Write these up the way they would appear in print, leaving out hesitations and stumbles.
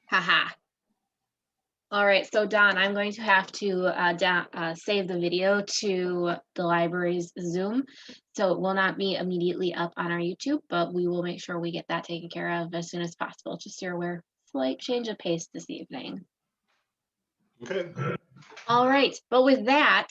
Haha. All right, so Don, I'm going to have to save the video to the library's Zoom. So it will not be immediately up on our YouTube, but we will make sure we get that taken care of as soon as possible. Just so you're aware, slight change of pace this evening. Okay. All right, but with that,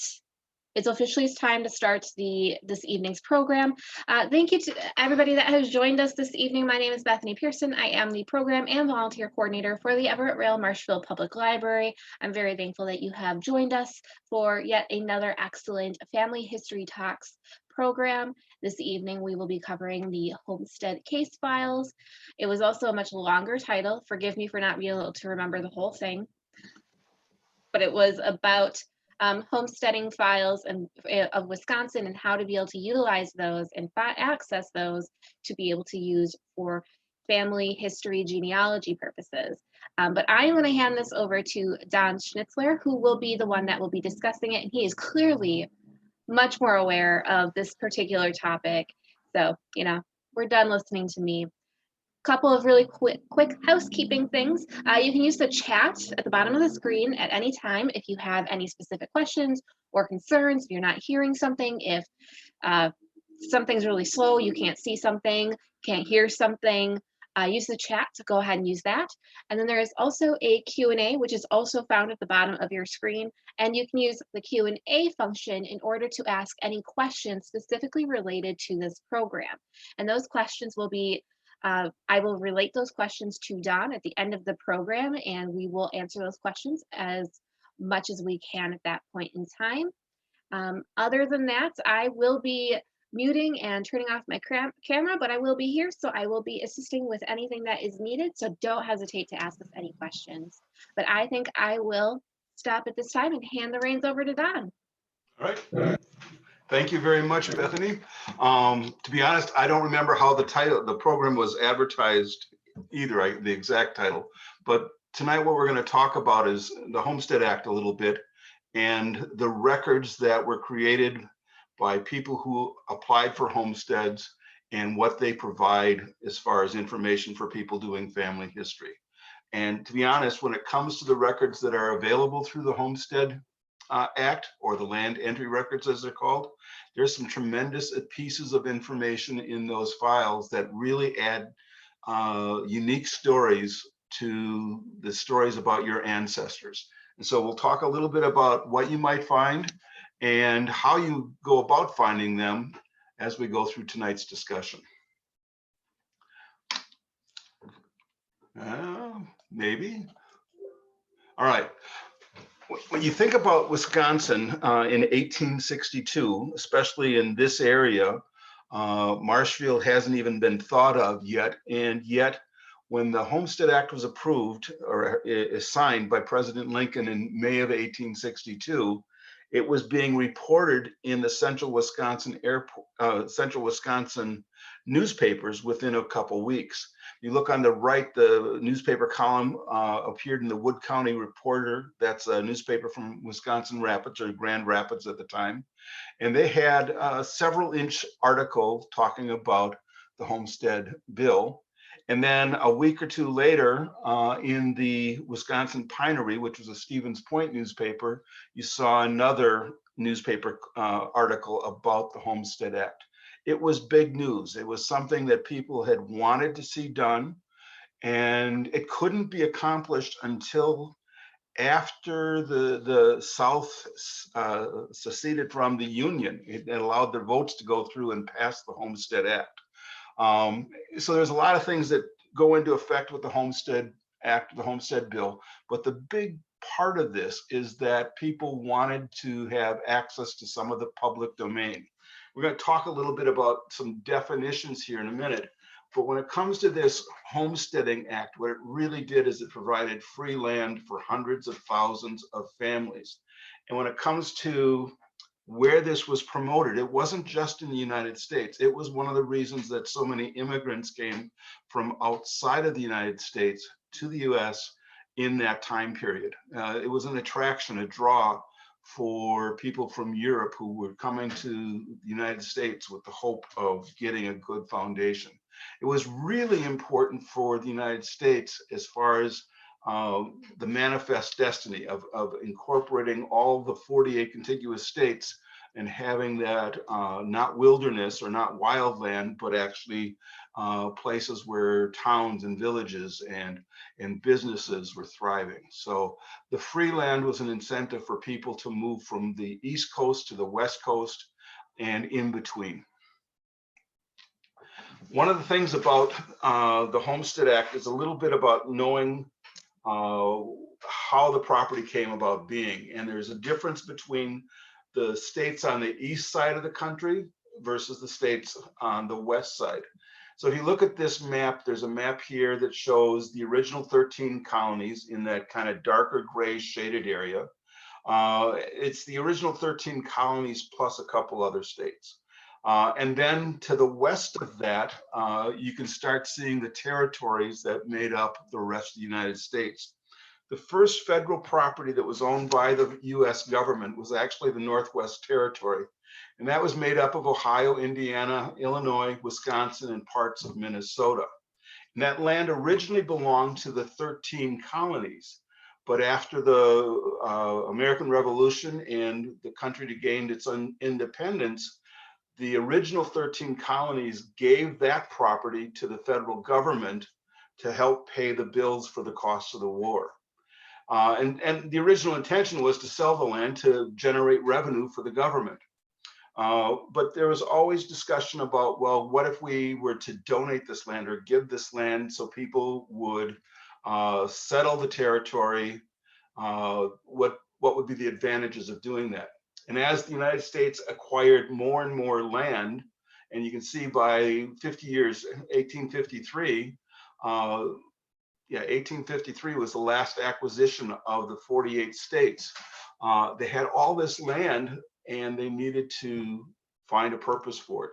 it's officially time to start this evening's program. Thank you to everybody that has joined us this evening. My name is Bethany Pearson. I am the program and volunteer coordinator for the Everett Rail Marshfield Public Library. I'm very thankful that you have joined us for yet another excellent Family History Talks program. This evening, we will be covering the Homestead case files. It was also a much longer title. Forgive me for not being able to remember the whole thing, but it was about homesteading files of Wisconsin and how to be able to utilize those and access those to be able to use for family history genealogy purposes. But I'm going to hand this over to Don Schnitzler, who will be the one that will be discussing it. And he is clearly much more aware of this particular topic. So, we're done listening to me. Couple of really quick housekeeping things. You can use the chat at the bottom of the screen at any time if you have any specific questions or concerns, if you're not hearing something, if something's really slow, you can't see something, can't hear something, use the chat to go ahead and use that. And then there is also a Q&A, which is also found at the bottom of your screen. And you can use the Q&A function in order to ask any questions specifically related to this program. And those questions will be I will relate those questions to Don at the end of the program, and we will answer those questions as much as we can at that point in time. Other than that, I will be muting and turning off my camera, but I will be here, so I will be assisting with anything that is needed, so don't hesitate to ask us any questions. But I think I will stop at this time and hand the reins over to Don. All right. Thank you very much, Bethany. To be honest, I don't remember how the program was advertised either, the exact title. But tonight what we're going to talk about is the Homestead Act a little bit and the records that were created by people who applied for homesteads and what they provide as far as information for people doing family history. And to be honest, when it comes to the records that are available through the Homestead Act, or the land entry records as they're called, there's some tremendous pieces of information in those files that really add unique stories to the stories about your ancestors. And so we'll talk a little bit about what you might find and how you go about finding them as we go through tonight's discussion. Maybe. All right. When you think about Wisconsin in 1862, especially in this area, Marshfield hasn't even been thought of yet. And yet, when the Homestead Act was approved or signed by President Lincoln in May of 1862, it was being reported in the Central Wisconsin newspapers within a couple weeks. You look on the right, the newspaper column appeared in the Wood County Reporter. That's a newspaper from Wisconsin Rapids, or Grand Rapids at the time. And they had a several-inch article talking about the Homestead Bill. And then a week or two later, in the Wisconsin Pinery, which was a Stevens Point newspaper, you saw another newspaper article about the Homestead Act. It was big news. It was something that people had wanted to see done, and it couldn't be accomplished until after the South seceded from the Union. It allowed their votes to go through and pass the Homestead Act. So there's a lot of things that go into effect with the Homestead Act, the Homestead Bill, but the big part of this is that people wanted to have access to some of the public domain. We're going to talk a little bit about some definitions here in a minute, but when it comes to this Homesteading Act, what it really did is it provided free land for hundreds of thousands of families. And when it comes to where this was promoted, it wasn't just in the United States. It was one of the reasons that so many immigrants came from outside of the United States to the US in that time period. It was an attraction, a draw for people from Europe who were coming to the United States with the hope of getting a good foundation. It was really important for the United States as far as the manifest destiny of incorporating all the 48 contiguous states and having that not wilderness or not wildland, but actually places where towns and villages and businesses were thriving. So the free land was an incentive for people to move from the East Coast to the West Coast and in between. One of the things about the Homestead Act is a little bit about knowing how the property came about being. And there's a difference between the states on the east side of the country versus the states on the west side. So if you look at this map, there's a map here that shows the original 13 colonies in that kind of darker gray shaded area. It's the original 13 colonies plus a couple other states. And then to the west of that, you can start seeing the territories that made up the rest of the United States. The first federal property that was owned by the US government was actually the Northwest Territory. And that was made up of Ohio, Indiana, Illinois, Wisconsin, and parts of Minnesota. And that land originally belonged to the 13 colonies. But after the American Revolution and the country gained its independence, the original 13 colonies gave that property to the federal government to help pay the bills for the costs of the war. And the original intention was to sell the land to generate revenue for the government. But there was always discussion about, well, what if we were to donate this land or give this land so people would settle the territory? What would be the advantages of doing that? And as the United States acquired more and more land, and you can see by 50 years, 1853, 1853 was the last acquisition of the 48 states. They had all this land and they needed to find a purpose for it.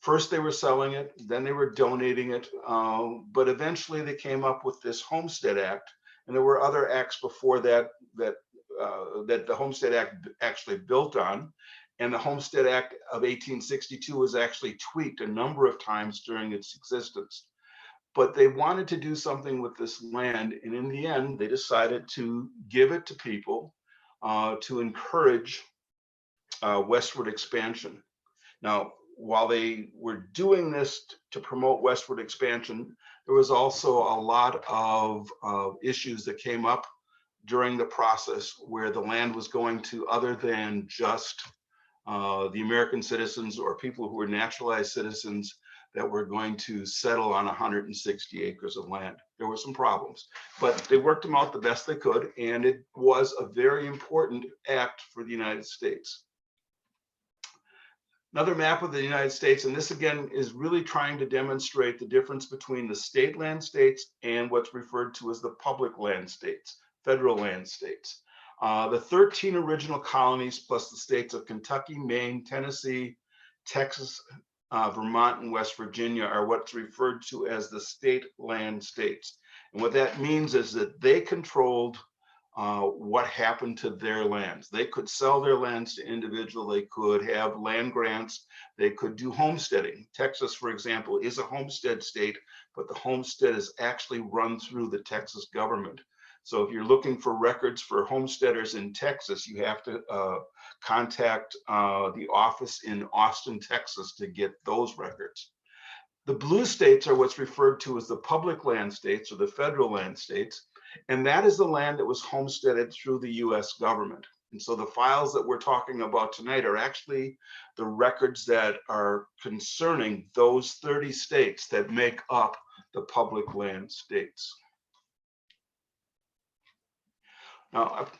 First, they were selling it, then they were donating it, but eventually they came up with this Homestead Act, and there were other acts before that that the Homestead Act actually built on. And the Homestead Act of 1862 was actually tweaked a number of times during its existence. But they wanted to do something with this land, and in the end, they decided to give it to people to encourage westward expansion. Now, while they were doing this to promote westward expansion, there was also a lot of issues that came up during the process where the land was going to other than just the American citizens or people who were naturalized citizens that were going to settle on 160 acres of land. There were some problems, but they worked them out the best they could, and it was a very important act for the United States. Another map of the United States, and this again is really trying to demonstrate the difference between the state land states and what's referred to as the public land states, federal land states. The 13 original colonies plus the states of Kentucky, Maine, Tennessee, Texas, Vermont, and West Virginia are what's referred to as the state land states. And what that means is that they controlled what happened to their lands. They could sell their lands to individuals, they could have land grants, they could do homesteading. Texas, for example, is a homestead state, but the homestead is actually run through the Texas government. So if you're looking for records for homesteaders in Texas, you have to contact the office in Austin, Texas to get those records. The blue states are what's referred to as the public land states or the federal land states. And that is the land that was homesteaded through the US government. And so the files that we're talking about tonight are actually the records that are concerning those 30 states that make up the public land states. Now, I've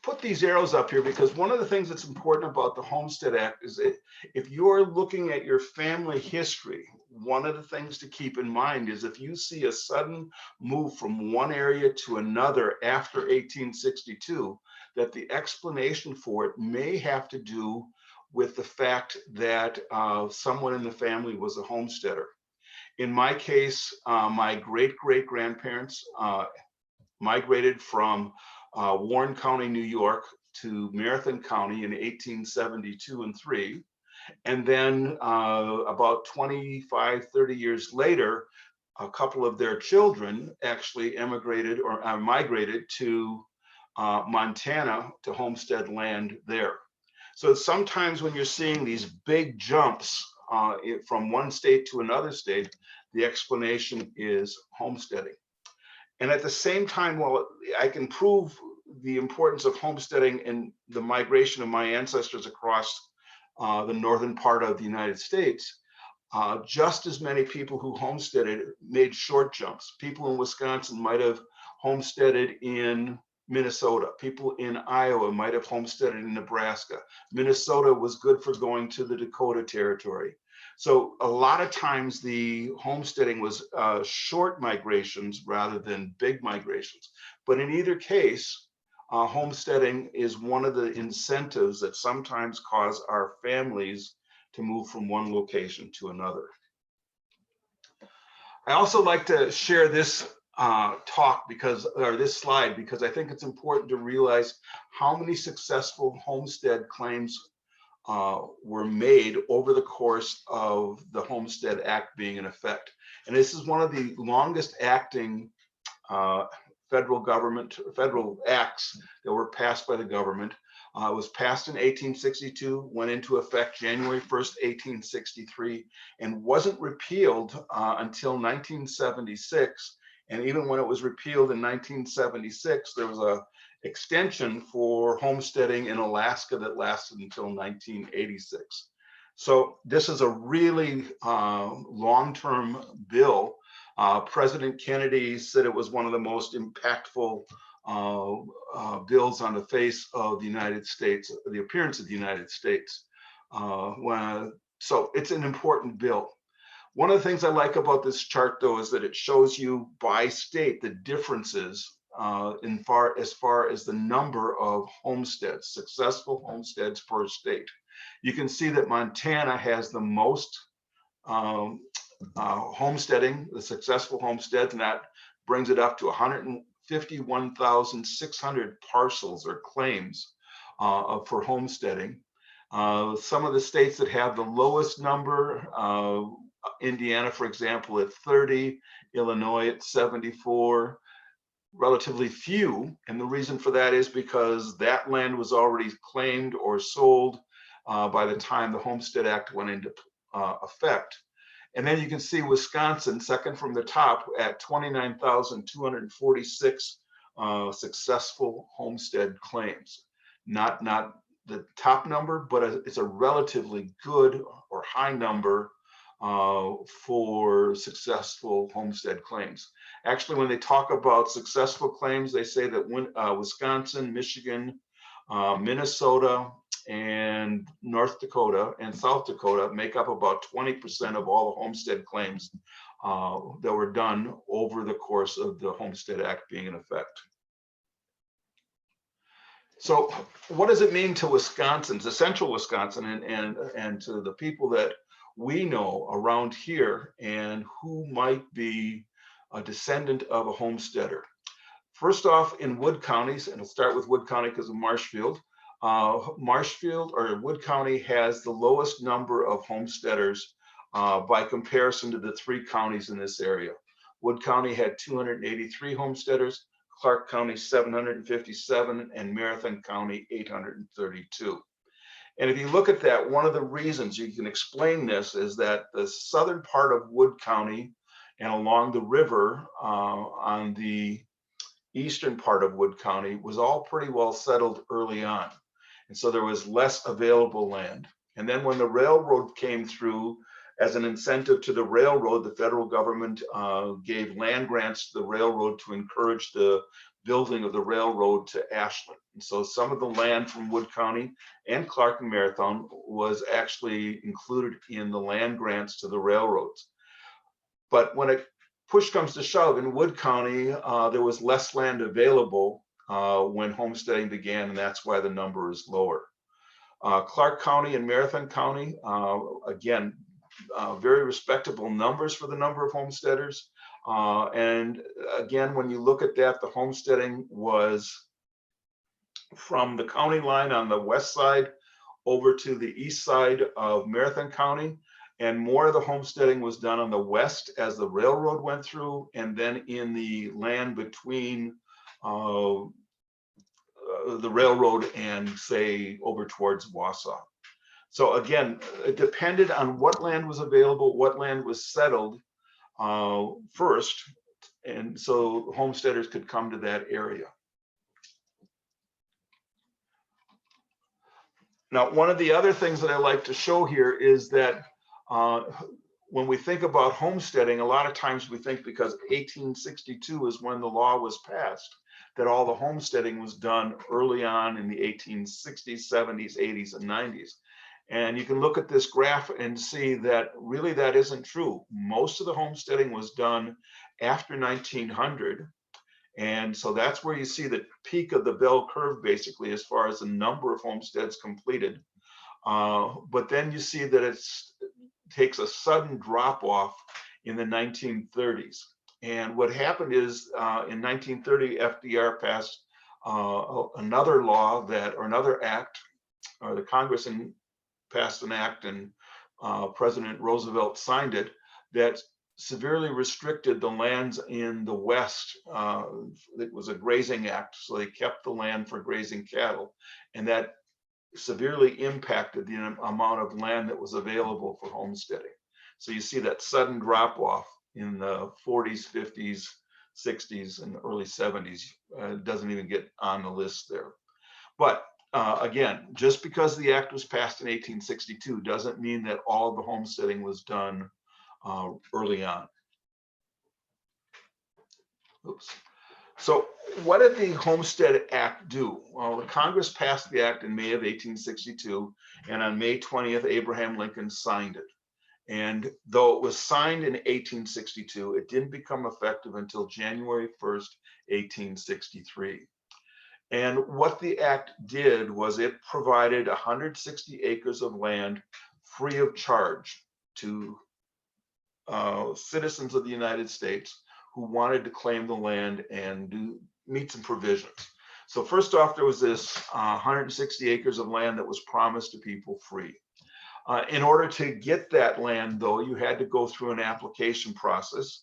put these arrows up here because one of the things that's important about the Homestead Act is that if you're looking at your family history, one of the things to keep in mind is if you see a sudden move from one area to another after 1862, that the explanation for it may have to do with the fact that someone in the family was a homesteader. In my case, my great-great-grandparents migrated from Warren County, New York to Marathon County in 1872 and 3. And then about 25, 30 years later, a couple of their children actually emigrated or migrated to Montana to homestead land there. So sometimes when you're seeing these big jumps from one state to another state, the explanation is homesteading. And at the same time, while I can prove the importance of homesteading and the migration of my ancestors across the northern part of the United States, just as many people who homesteaded made short jumps. People in Wisconsin might have homesteaded in Minnesota. People in Iowa might have homesteaded in Nebraska. Minnesota was good for going to the Dakota Territory. So a lot of times the homesteading was short migrations rather than big migrations. But in either case, homesteading is one of the incentives that sometimes cause our families to move from one location to another. I also like to share this this slide because I think it's important to realize how many successful homestead claims were made over the course of the Homestead Act being in effect. And this is one of the longest acting federal acts that were passed by the government. It was passed in 1862, went into effect January 1st, 1863, and wasn't repealed until 1976. And even when it was repealed in 1976, there was a extension for homesteading in Alaska that lasted until 1986. So this is a really long-term bill. President Kennedy said it was one of the most impactful bills on the face of the United States, the appearance of the United States. So it's an important bill. One of the things I like about this chart, though, is that it shows you by state the differences as far as the number of homesteads, successful homesteads per state. You can see that Montana has the most homesteading, the successful homesteads, and that brings it up to 151,600 parcels or claims for homesteading. Some of the states that have the lowest number, Indiana, for example, at 30, Illinois at 74, relatively few. And the reason for that is because that land was already claimed or sold by the time the Homestead Act went into effect. And then you can see Wisconsin, second from the top, at 29,246 successful homestead claims. Not the top number, but it's a relatively good or high number for successful homestead claims. Actually, when they talk about successful claims, they say that Wisconsin, Michigan, Minnesota, and North Dakota and South Dakota make up about 20% of all the homestead claims that were done over the course of the Homestead Act being in effect. So what does it mean to Wisconsin, to central Wisconsin, and to the people that we know around here and who might be a descendant of a homesteader? First off, in Wood counties, and I'll start with Wood County because of Marshfield. Marshfield or Wood County has the lowest number of homesteaders by comparison to the three counties in this area. Wood County had 283 homesteaders, Clark County 757, and Marathon County 832. And if you look at that, one of the reasons you can explain this is that the southern part of Wood County and along the river on the eastern part of Wood County was all pretty well settled early on. And so there was less available land. And then when the railroad came through, as an incentive to the railroad, the federal government gave land grants to the railroad to encourage the building of the railroad to Ashland. And so some of the land from Wood County and Clark and Marathon was actually included in the land grants to the railroads. But when it push comes to shove, in Wood County, there was less land available when homesteading began, and that's why the number is lower. Clark County and Marathon County, again, very respectable numbers for the number of homesteaders. And again, when you look at that, the homesteading was from the county line on the west side over to the east side of Marathon County. And more of the homesteading was done on the west as the railroad went through, and then in the land between the railroad and, say, over towards Wausau. So again, it depended on what land was available, what land was settled first, and so homesteaders could come to that area. Now, one of the other things that I like to show here is that when we think about homesteading, a lot of times we think because 1862 is when the law was passed, that all the homesteading was done early on in the 1860s, 70s, 80s, and 90s. And you can look at this graph and see that really that isn't true. Most of the homesteading was done after 1900. And so that's where you see the peak of the bell curve, basically, as far as the number of homesteads completed. But then you see that it takes a sudden drop off in the 1930s. And what happened is in 1930, FDR passed another law that, or another act, or the Congress passed an act, and President Roosevelt signed it, that severely restricted the lands in the West. It was a grazing act, so they kept the land for grazing cattle, and that severely impacted the amount of land that was available for homesteading. So you see that sudden drop off in the 40s, 50s, 60s, and the early 70s. It doesn't even get on the list there. But again, just because the act was passed in 1862 doesn't mean that all of the homesteading was done early on. Oops. So what did the Homestead Act do? Well, the Congress passed the act in May of 1862, and on May 20th, Abraham Lincoln signed it. And though it was signed in 1862, it didn't become effective until January 1st, 1863. And what the act did was it provided 160 acres of land free of charge to citizens of the United States who wanted to claim the land and meet some provisions. So first off, there was this 160 acres of land that was promised to people free. In order to get that land, though, you had to go through an application process.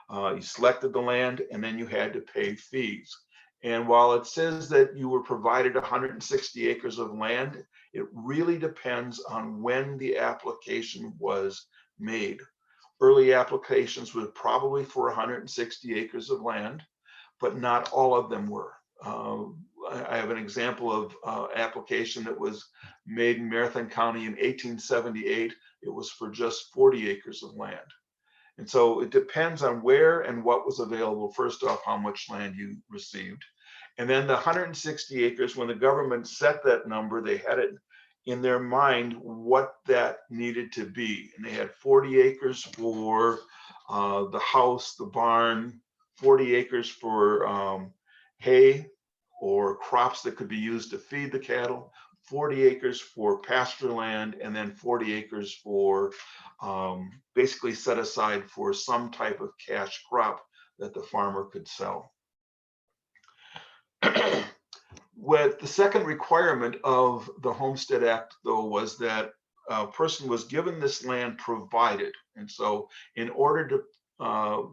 You selected the land, and then you had to pay fees. And while it says that you were provided 160 acres of land, it really depends on when the application was made. Early applications were probably for 160 acres of land, but not all of them were. I have an example of application that was made in Marathon County in 1878. It was for just 40 acres of land. And so it depends on where and what was available. First off, how much land you received. And then the 160 acres, when the government set that number, they had it in their mind what that needed to be. And they had 40 acres for the house, the barn, 40 acres for hay or crops that could be used to feed the cattle, 40 acres for pasture land, and then 40 acres for basically set aside for some type of cash crop that the farmer could sell. What the second requirement of the Homestead Act, though, was that a person was given this land provided. And so in order to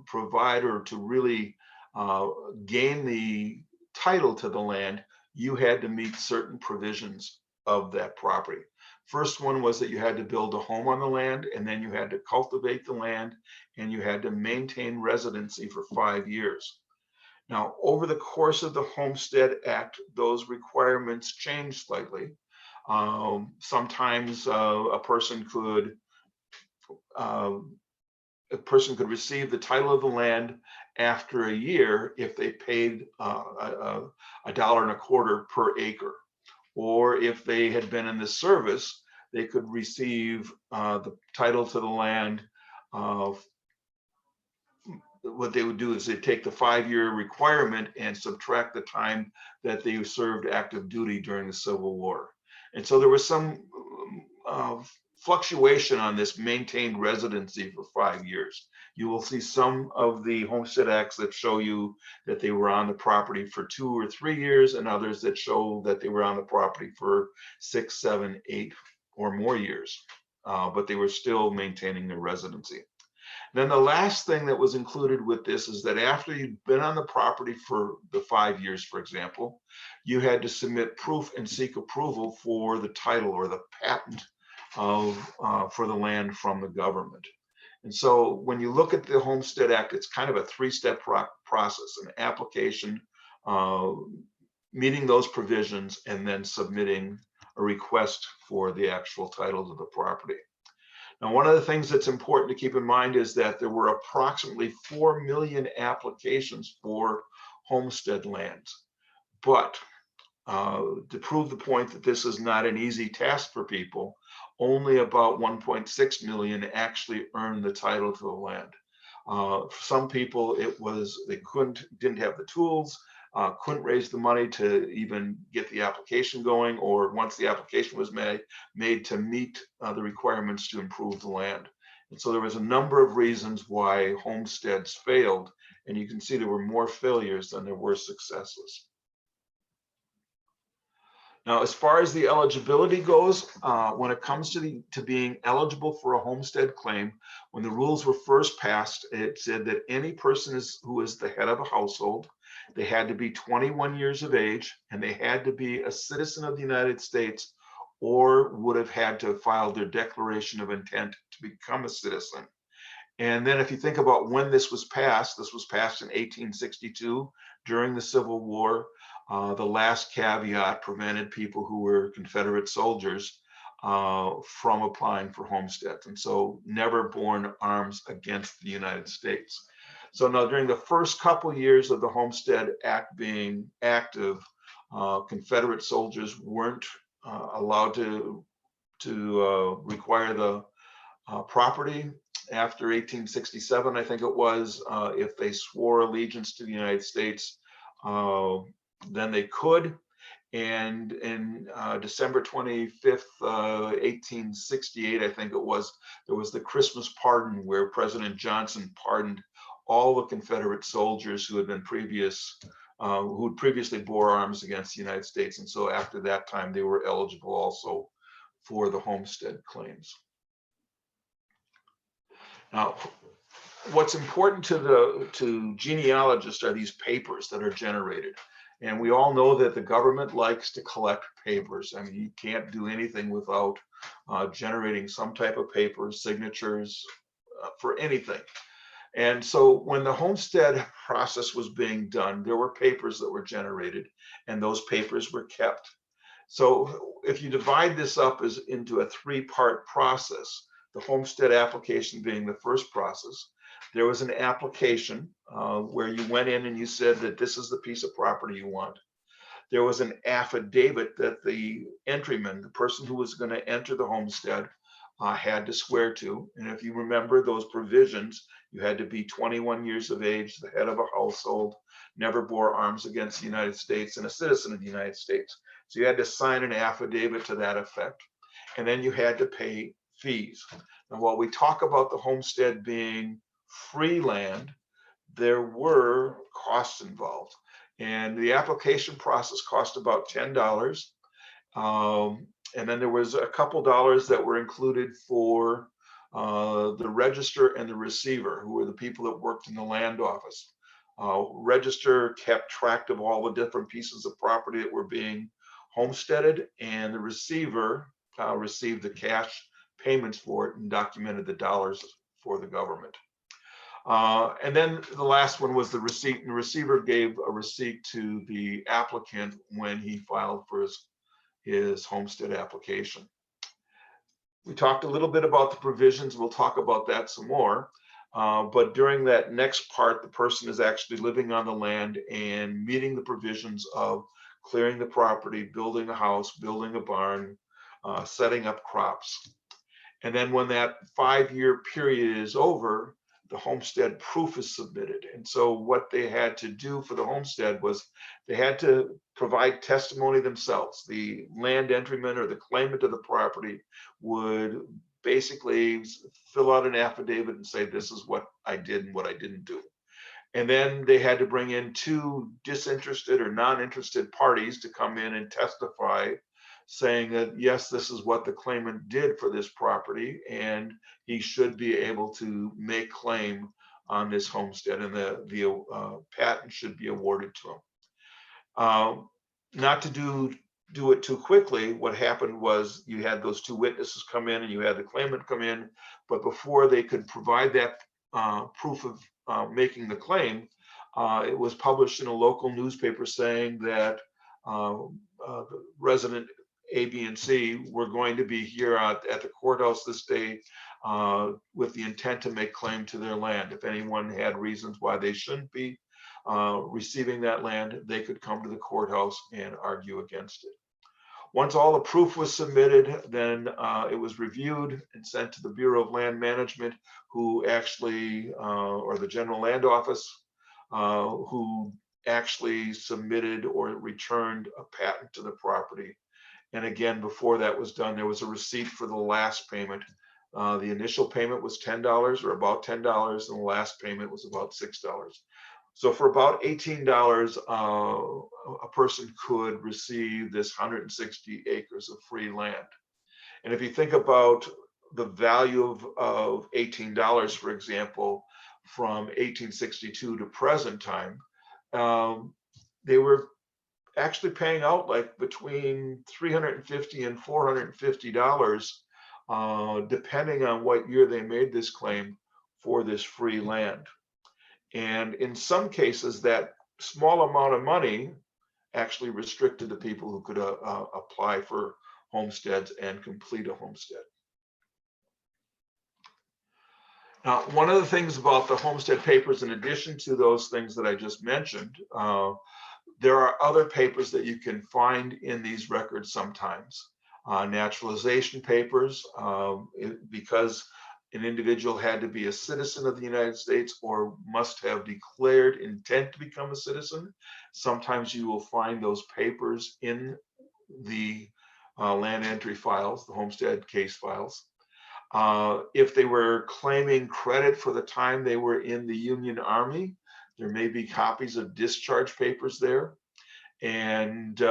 provide or to really gain the title to the land, you had to meet certain provisions of that property. First one was that you had to build a home on the land, and then you had to cultivate the land, and you had to maintain residency for 5 years. Now, over the course of the Homestead Act, those requirements changed slightly. Sometimes a person could receive the title of the land after a year if they paid $1.25 per acre, or if they had been in the service, they could receive the title to the land. What they would do is they take the 5-year requirement and subtract the time that they served active duty during the Civil War. And so there was some fluctuation on this maintained residency for 5 years. You will see some of the Homestead Acts that show you that they were on the property for 2 or 3 years, and others that show that they were on the property for 6, 7, 8 or more years. but they were still maintaining their residency. Then the last thing that was included with this is that after you'd been on the property for the 5 years, for example, you had to submit proof and seek approval for the title or the patent of for the land from the government. And so when you look at the Homestead Act, it's kind of a three-step process: an application, meeting those provisions, and then submitting a request for the actual title to the property. Now, one of the things that's important to keep in mind is that there were approximately 4 million applications for homestead lands. But to prove the point that this is not an easy task for people, only about 1.6 million actually earned the title to the land. For some people, it was they didn't have the tools, couldn't raise the money to even get the application going, or once the application was made to meet the requirements to improve the land. And so there was a number of reasons why homesteads failed, and you can see there were more failures than there were successes. Now, as far as the eligibility goes, when it comes to being eligible for a homestead claim, when the rules were first passed, it said that any person who is the head of a household, they had to be 21 years of age, and they had to be a citizen of the United States, or would have had to file their declaration of intent to become a citizen. And then if you think about when this was passed in 1862 during the Civil War. The last caveat prevented people who were Confederate soldiers from applying for homesteads, and so never borne arms against the United States. So now, during the first couple years of the Homestead Act being active, Confederate soldiers weren't allowed to require the property. After 1867, I think it was, if they swore allegiance to the United States, then they could. And in December 25th, 1868, I think it was, there was the Christmas pardon where President Johnson pardoned all the Confederate soldiers who had previously bore arms against the United States. And so after that time, they were eligible also for the homestead claims. Now, what's important to genealogists are these papers that are generated. And we all know that the government likes to collect papers. I mean, you can't do anything without generating some type of paper, signatures for anything. And so when the homestead process was being done, there were papers that were generated, and those papers were kept. So if you divide this up into a three-part process, the homestead application being the first process, there was an application where you went in and you said that this is the piece of property you want. There was an affidavit that the entryman, the person who was going to enter the homestead, had to swear to. And if you remember those provisions, you had to be 21 years of age, the head of a household, never bore arms against the United States, and a citizen of the United States. So you had to sign an affidavit to that effect. And then you had to pay fees. Now, while we talk about the homestead being free land, there were costs involved, and the application process cost about $10. And then there was a couple dollars that were included for the register and the receiver, who were the people that worked in the land office. Register kept track of all the different pieces of property that were being homesteaded, and the receiver received the cash payments for it and documented the dollars for the government. And then the last one was the receipt, and the receiver gave a receipt to the applicant when he filed for his homestead application. We talked a little bit about the provisions. We'll talk about that some more. But during that next part, the person is actually living on the land and meeting the provisions of clearing the property, building a house, building a barn, setting up crops. And then when that 5-year period is over, the Homestead Proof is submitted. And so what they had to do for the homestead was they had to provide testimony themselves. The land entryman or the claimant of the property would basically fill out an affidavit and say, this is what I did and what I didn't do. And then they had to bring in 2 disinterested or non-interested parties to come in and testify saying that, yes, this is what the claimant did for this property, and he should be able to make claim on this homestead, and the patent should be awarded to him. Not to do it too quickly, what happened was you had those two witnesses come in and you had the claimant come in, but before they could provide that proof of making the claim, it was published in a local newspaper saying that the resident A, B, and C were going to be here at the courthouse this day with the intent to make claim to their land. If anyone had reasons why they shouldn't be receiving that land, they could come to the courthouse and argue against it. Once all the proof was submitted, then it was reviewed and sent to the Bureau of Land Management, who actually, or the General Land Office, who actually submitted or returned a patent to the property. And again, before that was done, there was a receipt for the last payment. The initial payment was $10 or about $10, and the last payment was about $6. So for about $18, a person could receive this 160 acres of free land. And if you think about the value of $18, for example, from 1862 to present time, they were actually paying out like between $350 and $450, depending on what year they made this claim for this free land. And in some cases, that small amount of money actually restricted the people who could apply for homesteads and complete a homestead. Now, one of the things about the homestead papers, in addition to those things that I just mentioned, there are other papers that you can find in these records sometimes. Naturalization papers, because an individual had to be a citizen of the United States or must have declared intent to become a citizen. Sometimes you will find those papers in the land entry files, the homestead case files. If they were claiming credit for the time they were in the Union Army, there may be copies of discharge papers there. And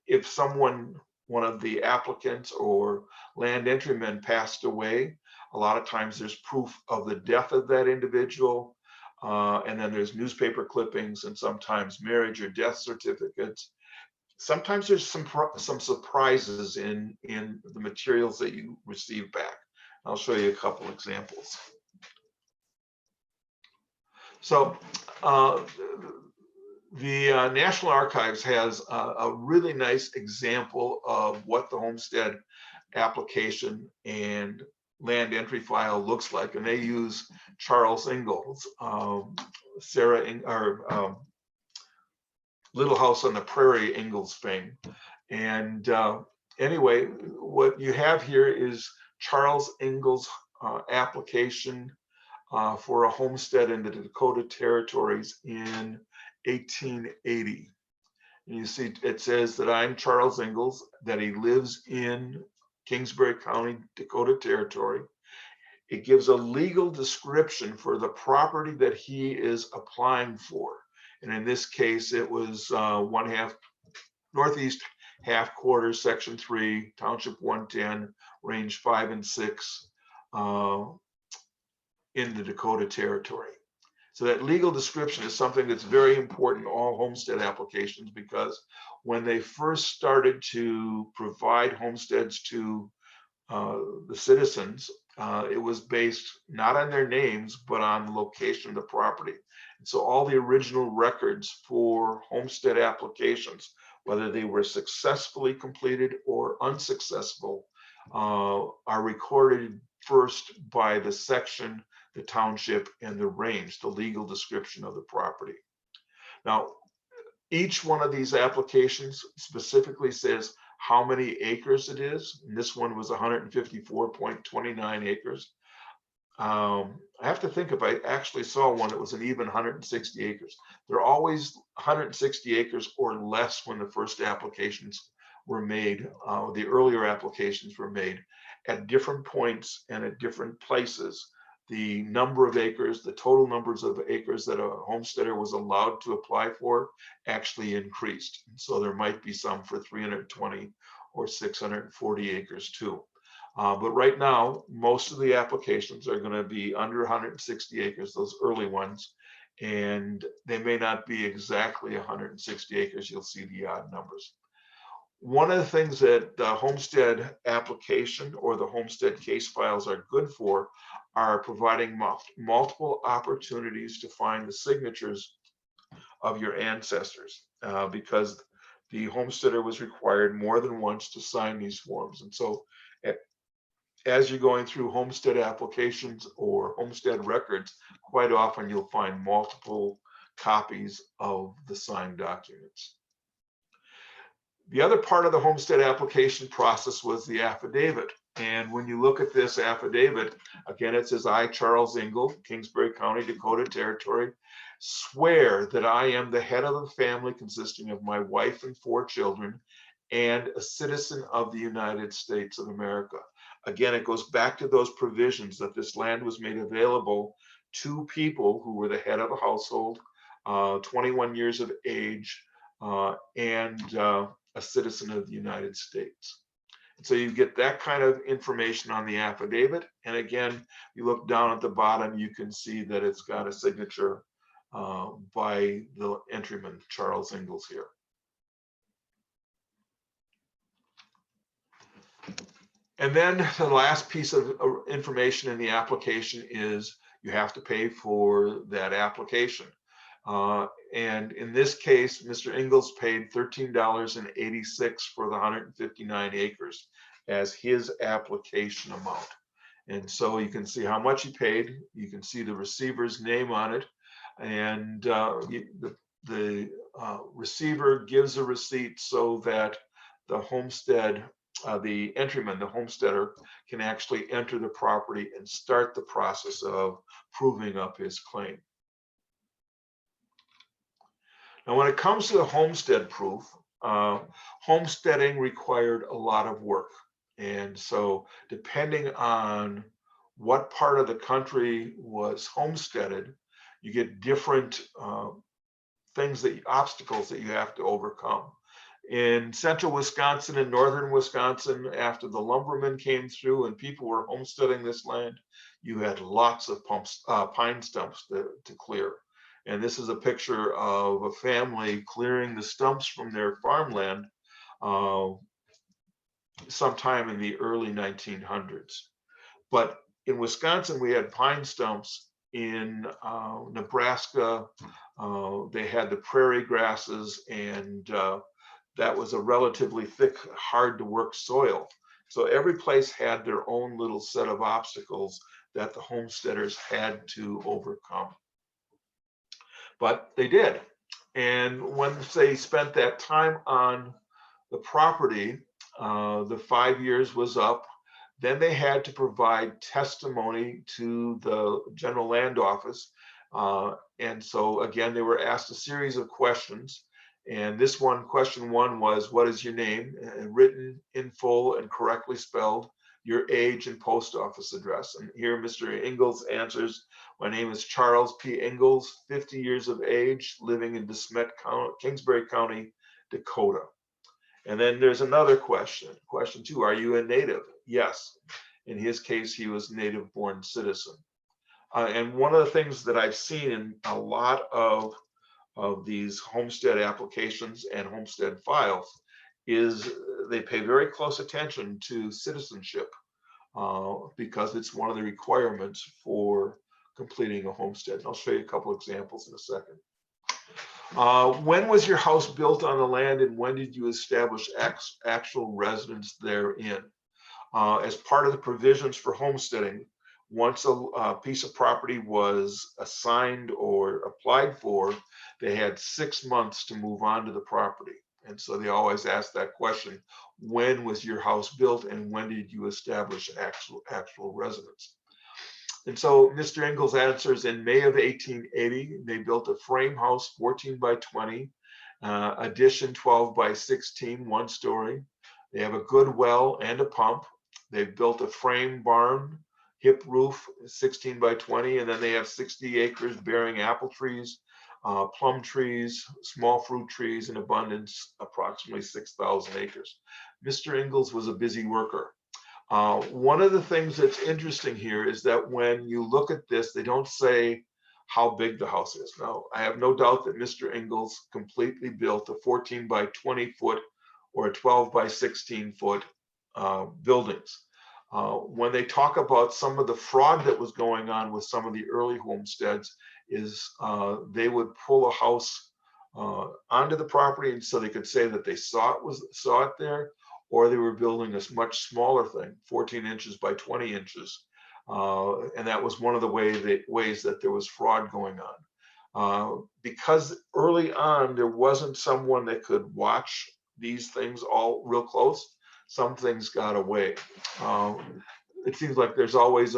if someone, one of the applicants or land entrymen passed away, a lot of times there's proof of the death of that individual. And then there's newspaper clippings and sometimes marriage or death certificates. Sometimes there's some surprises in the materials that you receive back. I'll show you a couple examples. So the National Archives has a really nice example of what the homestead application and land entry file looks like, and they use Charles Ingalls, Little House on the Prairie Ingalls fame. And anyway, what you have here is Charles Ingalls' application for a homestead in the Dakota Territories in 1880. And you see it says that I'm Charles Ingalls, that he lives in Kingsbury County, Dakota Territory. It gives a legal description for the property that he is applying for. And in this case, it was 1/2 northeast half quarter, section 3, township 110, range 5 and 6 in the Dakota Territory. So that legal description is something that's very important in all homestead applications, because when they first started to provide homesteads to the citizens, it was based not on their names, but on the location of the property. And so all the original records for homestead applications, whether they were successfully completed or unsuccessful, are recorded first by the section, the township, and the range, the legal description of the property. Now, each one of these applications specifically says how many acres it is. And this one was 154.29 acres. I have to think if I actually saw one that was an even 160 acres. They're always 160 acres or less when the first applications were made. The earlier applications were made at different points and at different places. The number of acres, the total numbers of acres that a homesteader was allowed to apply for actually increased. So there might be some for 320 or 640 acres too. But right now, most of the applications are going to be under 160 acres, those early ones, and they may not be exactly 160 acres. You'll see the odd numbers. One of the things that the Homestead application or the Homestead case files are good for are providing multiple opportunities to find the signatures of your ancestors, because the homesteader was required more than once to sign these forms. And so as you're going through homestead applications or homestead records, quite often you'll find multiple copies of the signed documents. The other part of the homestead application process was the affidavit. And when you look at this affidavit, again, it says, I, Charles Ingle, Kingsbury County, Dakota Territory, swear that I am the head of a family consisting of my wife and 4 children and a citizen of the United States of America. Again, it goes back to those provisions that this land was made available to people who were the head of a household, 21 years of age, and a citizen of the United States. So you get that kind of information on the affidavit. And again, you look down at the bottom, you can see that it's got a signature by the entryman, Charles Ingalls here. And then the last piece of information in the application is you have to pay for that application. And in this case, Mr. Ingalls paid $13.86 for the 159 acres as his application amount. And so you can see how much he paid. You can see the receiver's name on it. And the receiver gives a receipt so that the homestead, the entryman, the homesteader, can actually enter the property and start the process of proving up his claim. Now, when it comes to the homestead proof, homesteading required a lot of work. And so depending on what part of the country was homesteaded, you get different obstacles that you have to overcome. In central Wisconsin and northern Wisconsin, after the lumbermen came through and people were homesteading this land, you had lots of pine stumps to clear. And this is a picture of a family clearing the stumps from their farmland sometime in the early 1900s. But in Wisconsin, we had pine stumps. In Nebraska, they had the prairie grasses, and that was a relatively thick, hard to work soil. So every place had their own little set of obstacles that the homesteaders had to overcome. But they did. And once they spent that time on the property, the 5 years was up. Then they had to provide testimony to the General Land Office. And so again, they were asked a series of questions. And this one, question 1 was, what is your name? Written in full and correctly spelled, your age and post office address. And here Mr. Ingalls answers, my name is Charles P. Ingalls, 50 years of age, living in DeSmet County, Kingsbury County, Dakota. And then there's another question. Question 2, are you a native? Yes. In his case, he was native born citizen. And one of the things that I've seen in a lot of these homestead applications and homestead files is they pay very close attention to citizenship because it's one of the requirements for completing a homestead. And I'll show you a couple examples in a second. When was your house built on the land, and when did you establish actual residence therein? As part of the provisions for homesteading, once a piece of property was assigned or applied for, they had 6 months to move on to the property. And so they always ask that question, when was your house built and when did you establish actual residence? And so Mr. Ingalls answers, in May of 1880, they built a frame house, 14 by 20, addition 12 by 16, 1 story. They have a good well and a pump. They've built a frame barn, hip roof, 16 by 20, and then they have 60 acres bearing apple trees, plum trees, small fruit trees in abundance, approximately 6,000 acres. Mr. Ingalls was a busy worker. One of the things that's interesting here is that when you look at this, they don't say how big the house is. Now, I have no doubt that Mr. Ingalls completely built a 14 by 20 foot or a 12 by 16 foot buildings. When they talk about some of the fraud that was going on with some of the early homesteads, is they would pull a house onto the property, and so they could say that they saw it there, or they were building a much smaller thing, 14 inches by 20 inches. And that was one of the ways that there was fraud going on. Because early on, there wasn't someone that could watch these things all real close, some things got away. It seems like there's always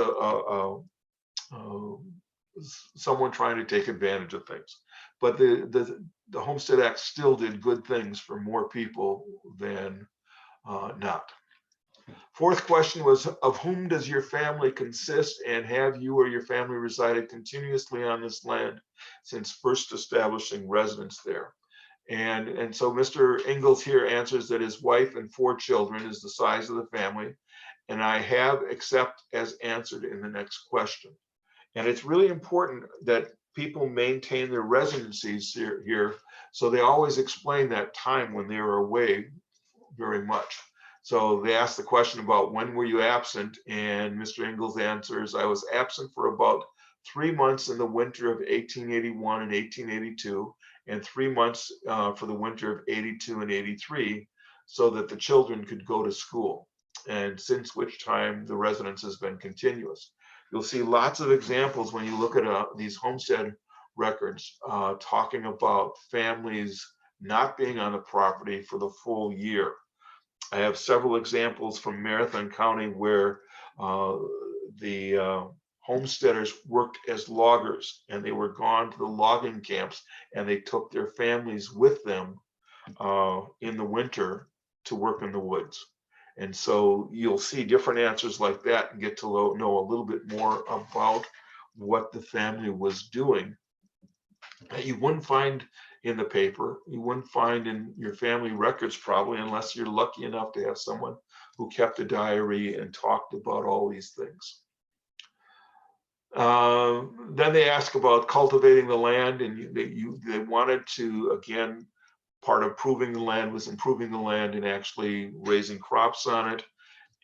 someone trying to take advantage of things. But the Homestead Act still did good things for more people than not. Fourth question was, of whom does your family consist, and have you or your family resided continuously on this land since first establishing residence there? And so Mr. Ingalls here answers that his wife and 4 children is the size of the family, and I have except as answered in the next question. And it's really important that people maintain their residencies here, so they always explain that time when they were away very much. So they asked the question about when were you absent, and Mr. Ingalls answers, I was absent for about 3 months in the winter of 1881 and 1882, and 3 months for the winter of 82 and 83, so that the children could go to school, and since which time the residence has been continuous. You'll see lots of examples when you look at these homestead records talking about families not being on the property for the full year. I have several examples from Marathon County where the homesteaders worked as loggers, and they were gone to the logging camps, and they took their families with them in the winter to work in the woods. And so you'll see different answers like that and get to know a little bit more about what the family was doing that you wouldn't find in the paper, you wouldn't find in your family records probably, unless you're lucky enough to have someone who kept a diary and talked about all these things. Then they ask about cultivating the land, and they wanted to, again, part of proving the land was improving the land and actually raising crops on it.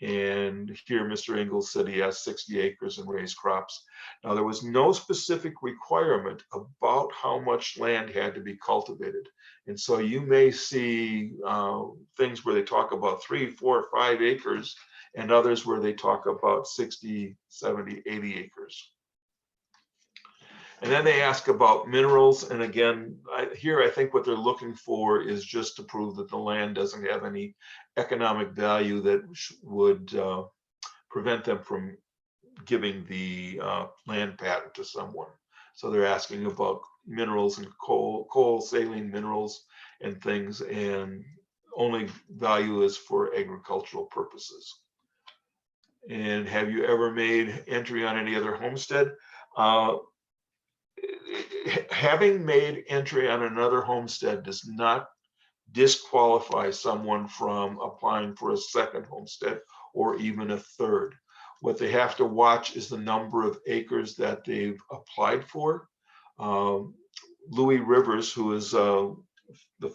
And here Mr. Ingalls said he has 60 acres and raised crops. Now, there was no specific requirement about how much land had to be cultivated. And so you may see things where they talk about 3, 4, 5 acres, and others where they talk about 60, 70, 80 acres. And then they ask about minerals. And again, here I think what they're looking for is just to prove that the land doesn't have any economic value that would prevent them from giving the land patent to someone. So they're asking about minerals and coal, saline minerals and things, and only value is for agricultural purposes. And have you ever made entry on any other homestead? Having made entry on another homestead does not disqualify someone from applying for a second homestead or even a third. What they have to watch is the number of acres that they've applied for. Louis Rivers, who is the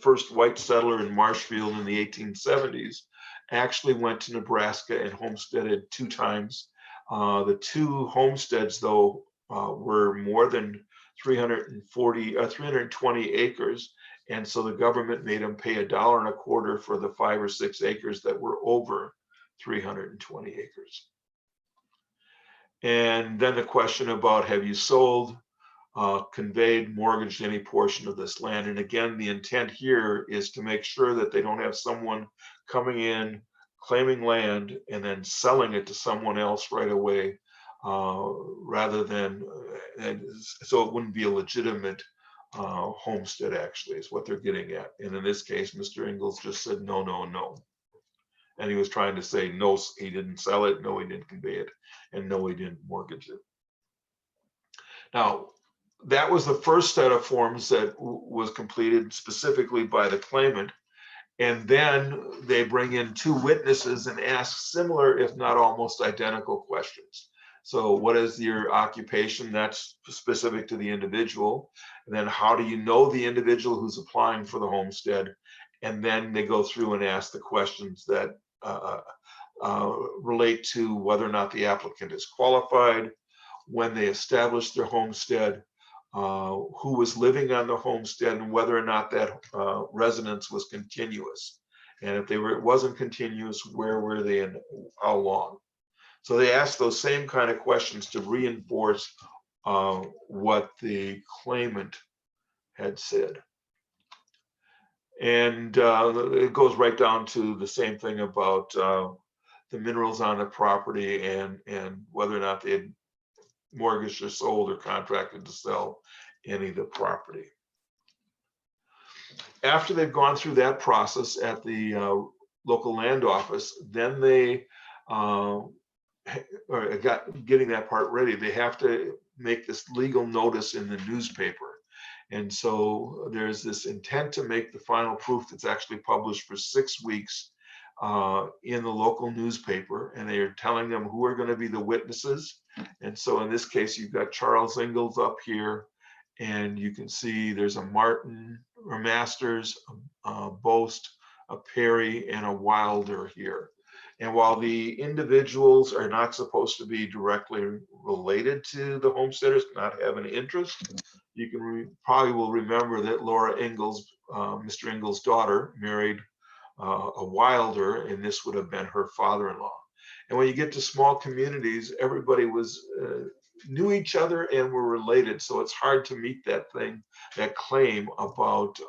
first white settler in Marshfield in the 1870s, actually went to Nebraska and homesteaded 2 times. The 2 homesteads, though, were more than 320 acres. And so the government made him pay $1.25 for the 5 or 6 acres that were over 320 acres. And then the question about, have you sold, conveyed, mortgaged any portion of this land? And again, the intent here is to make sure that they don't have someone coming in, claiming land, and then selling it to someone else right away, rather than, so it wouldn't be a legitimate homestead, actually, is what they're getting at. And in this case, Mr. Ingalls just said no, no, no. And he was trying to say no, he didn't sell it, no, he didn't convey it, and no, he didn't mortgage it. Now, that was the first set of forms that was completed specifically by the claimant. And then they bring in 2 witnesses and ask similar, if not almost identical questions. So what is your occupation? That's specific to the individual. And then how do you know the individual who's applying for the homestead? And then they go through and ask the questions that relate to whether or not the applicant is qualified, when they established their homestead, who was living on the homestead, and whether or not that residence was continuous. And if it wasn't continuous, where were they and how long? So they asked those same kind of questions to reinforce what the claimant had said. And it goes right down to the same thing about the minerals on the property and whether or not they had mortgaged or sold or contracted to sell any of the property. After they've gone through that process at the local land office, then they getting that part ready, they have to make this legal notice in the newspaper. And so there's this intent to make the final proof that's actually published for 6 weeks in the local newspaper, and they are telling them who are going to be the witnesses. And so in this case, you've got Charles Ingalls up here, and you can see there's a Martin, or Masters, a Boast, a Perry, and a Wilder here. And while the individuals are not supposed to be directly related to the homesteaders, not have an interest, you can probably will remember that Laura Ingalls, Mr. Ingalls' daughter, married a Wilder, and this would have been her father-in-law. And when you get to small communities, everybody was knew each other and were related. So it's hard to meet that claim about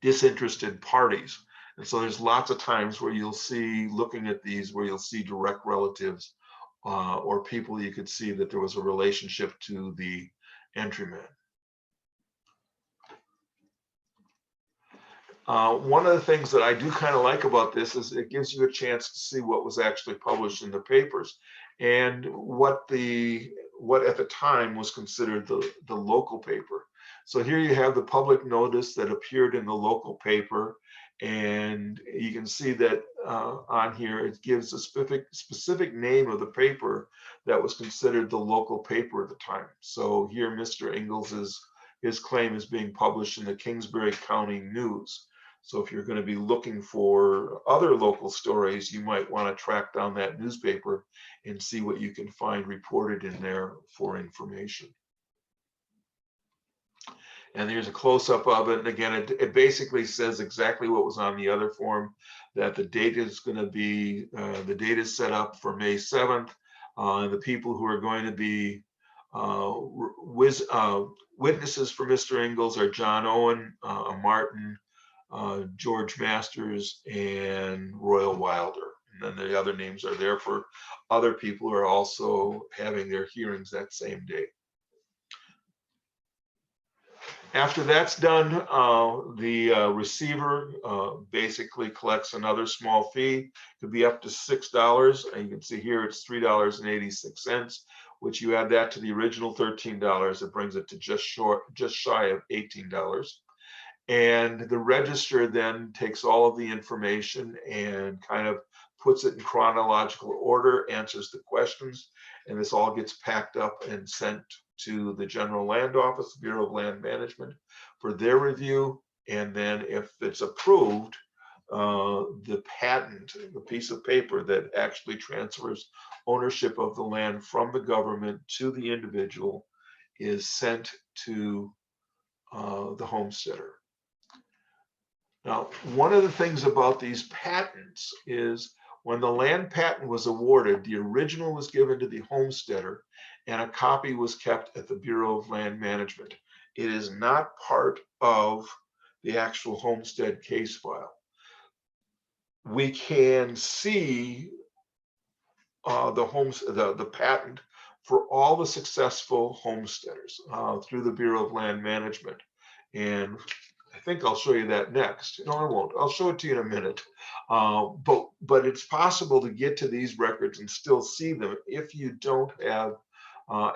disinterested parties. And so there's lots of times where you'll see, looking at these, where you'll see direct relatives or people you could see that there was a relationship to the entryman. One of the things that I do kind of like about this is it gives you a chance to see what was actually published in the papers and what at the time was considered the local paper. So here you have the public notice that appeared in the local paper, and you can see that on here it gives a specific name of the paper that was considered the local paper at the time. So here Mr. Ingalls' his claim is being published in the Kingsbury County News. So if you're going to be looking for other local stories, you might want to track down that newspaper and see what you can find reported in there for information. And there's a close-up of it. And again, it basically says exactly what was on the other form, that the date is going to be, the date is set up for May 7th. And the people who are going to be witnesses for Mr. Ingalls are John Owen, Martin, George Masters, and Royal Wilder. And then the other names are there for other people who are also having their hearings that same day. After that's done, the receiver basically collects another small fee. It could be up to $6. And you can see here it's $3.86, which you add that to the original $13, it brings it to just shy of $18. And the register then takes all of the information and kind of puts it in chronological order, answers the questions, and this all gets packed up and sent to the General Land Office, Bureau of Land Management, for their review. And then if it's approved, the patent, the piece of paper that actually transfers ownership of the land from the government to the individual, is sent to the homesteader. Now, one of the things about these patents is when the land patent was awarded, the original was given to the homesteader and a copy was kept at the Bureau of Land Management. It is not part of the actual homestead case file. We can see the patent for all the successful homesteaders through the Bureau of Land Management. And I think I'll show you that next. No, I won't. I'll show it to you in a minute. But it's possible to get to these records and still see them if you don't have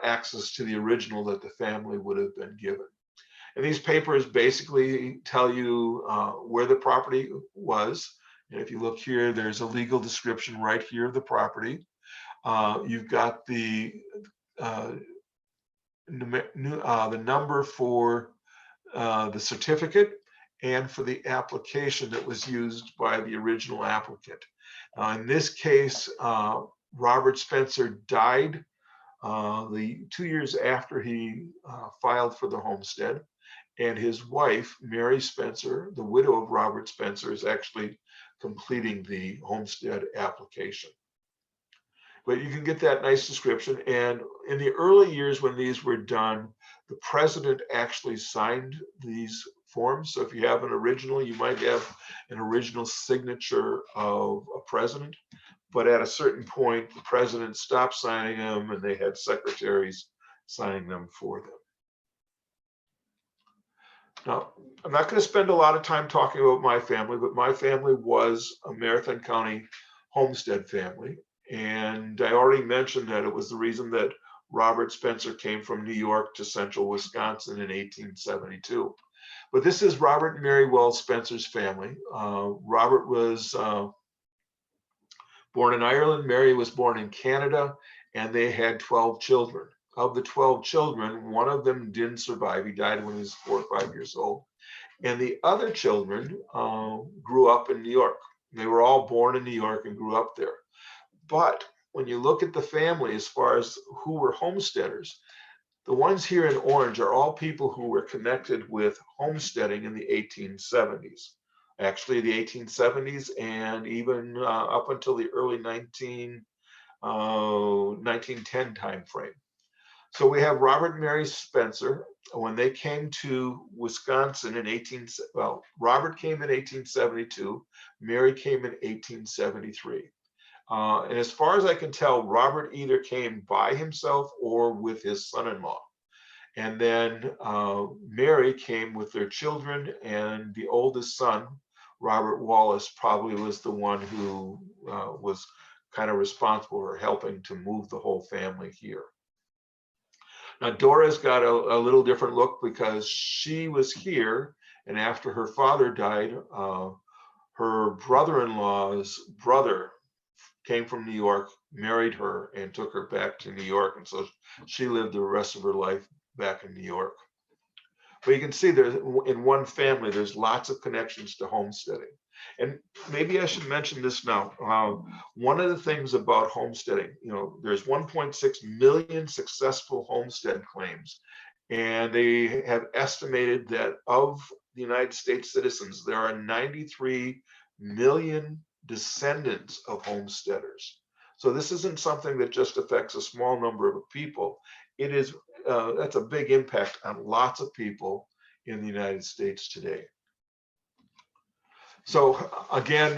access to the original that the family would have been given. And these papers basically tell you where the property was. And if you look here, there's a legal description right here of the property. You've got the number for the certificate and for the application that was used by the original applicant. In this case, Robert Spencer died the 2 years after he filed for the homestead, and his wife, Mary Spencer, the widow of Robert Spencer, is actually completing the homestead application. But you can get that nice description. And in the early years when these were done, the president actually signed these forms. So if you have an original, you might have an original signature of a president. But at a certain point, the president stopped signing them and they had secretaries signing them for them. Now, I'm not going to spend a lot of time talking about my family, but my family was a Marathon County homestead family. And I already mentioned that it was the reason that Robert Spencer came from New York to central Wisconsin in 1872. But this is Robert and Mary Wells Spencer's family. Robert was born in Ireland, Mary was born in Canada, and they had 12 children. Of the 12 children, one of them didn't survive. He died when he was 4 or 5 years old. And the other children grew up in New York. They were all born in New York and grew up there. But when you look at the family as far as who were homesteaders, the ones here in orange are all people who were connected with homesteading in the 1870s. Actually, the 1870s and even up until the early 1910 time frame. So we have Robert and Mary Spencer. When they came to Wisconsin in Robert came in 1872, Mary came in 1873. And as far as I can tell, Robert either came by himself or with his son-in-law. And then Mary came with their children, and the oldest son, Robert Wallace, probably was the one who was kind of responsible for helping to move the whole family here. Now, Dora's got a little different look because she was here, and after her father died, her brother-in-law's brother came from New York, married her, and took her back to New York. And so she lived the rest of her life back in New York. But you can see there's in one family, there's lots of connections to homesteading. And maybe I should mention this now. One of the things about homesteading, there's 1.6 million successful homestead claims. And they have estimated that of the United States citizens, there are 93 million descendants of homesteaders. So this isn't something that just affects a small number of people. It is, that's a big impact on lots of people in the United States today. So again,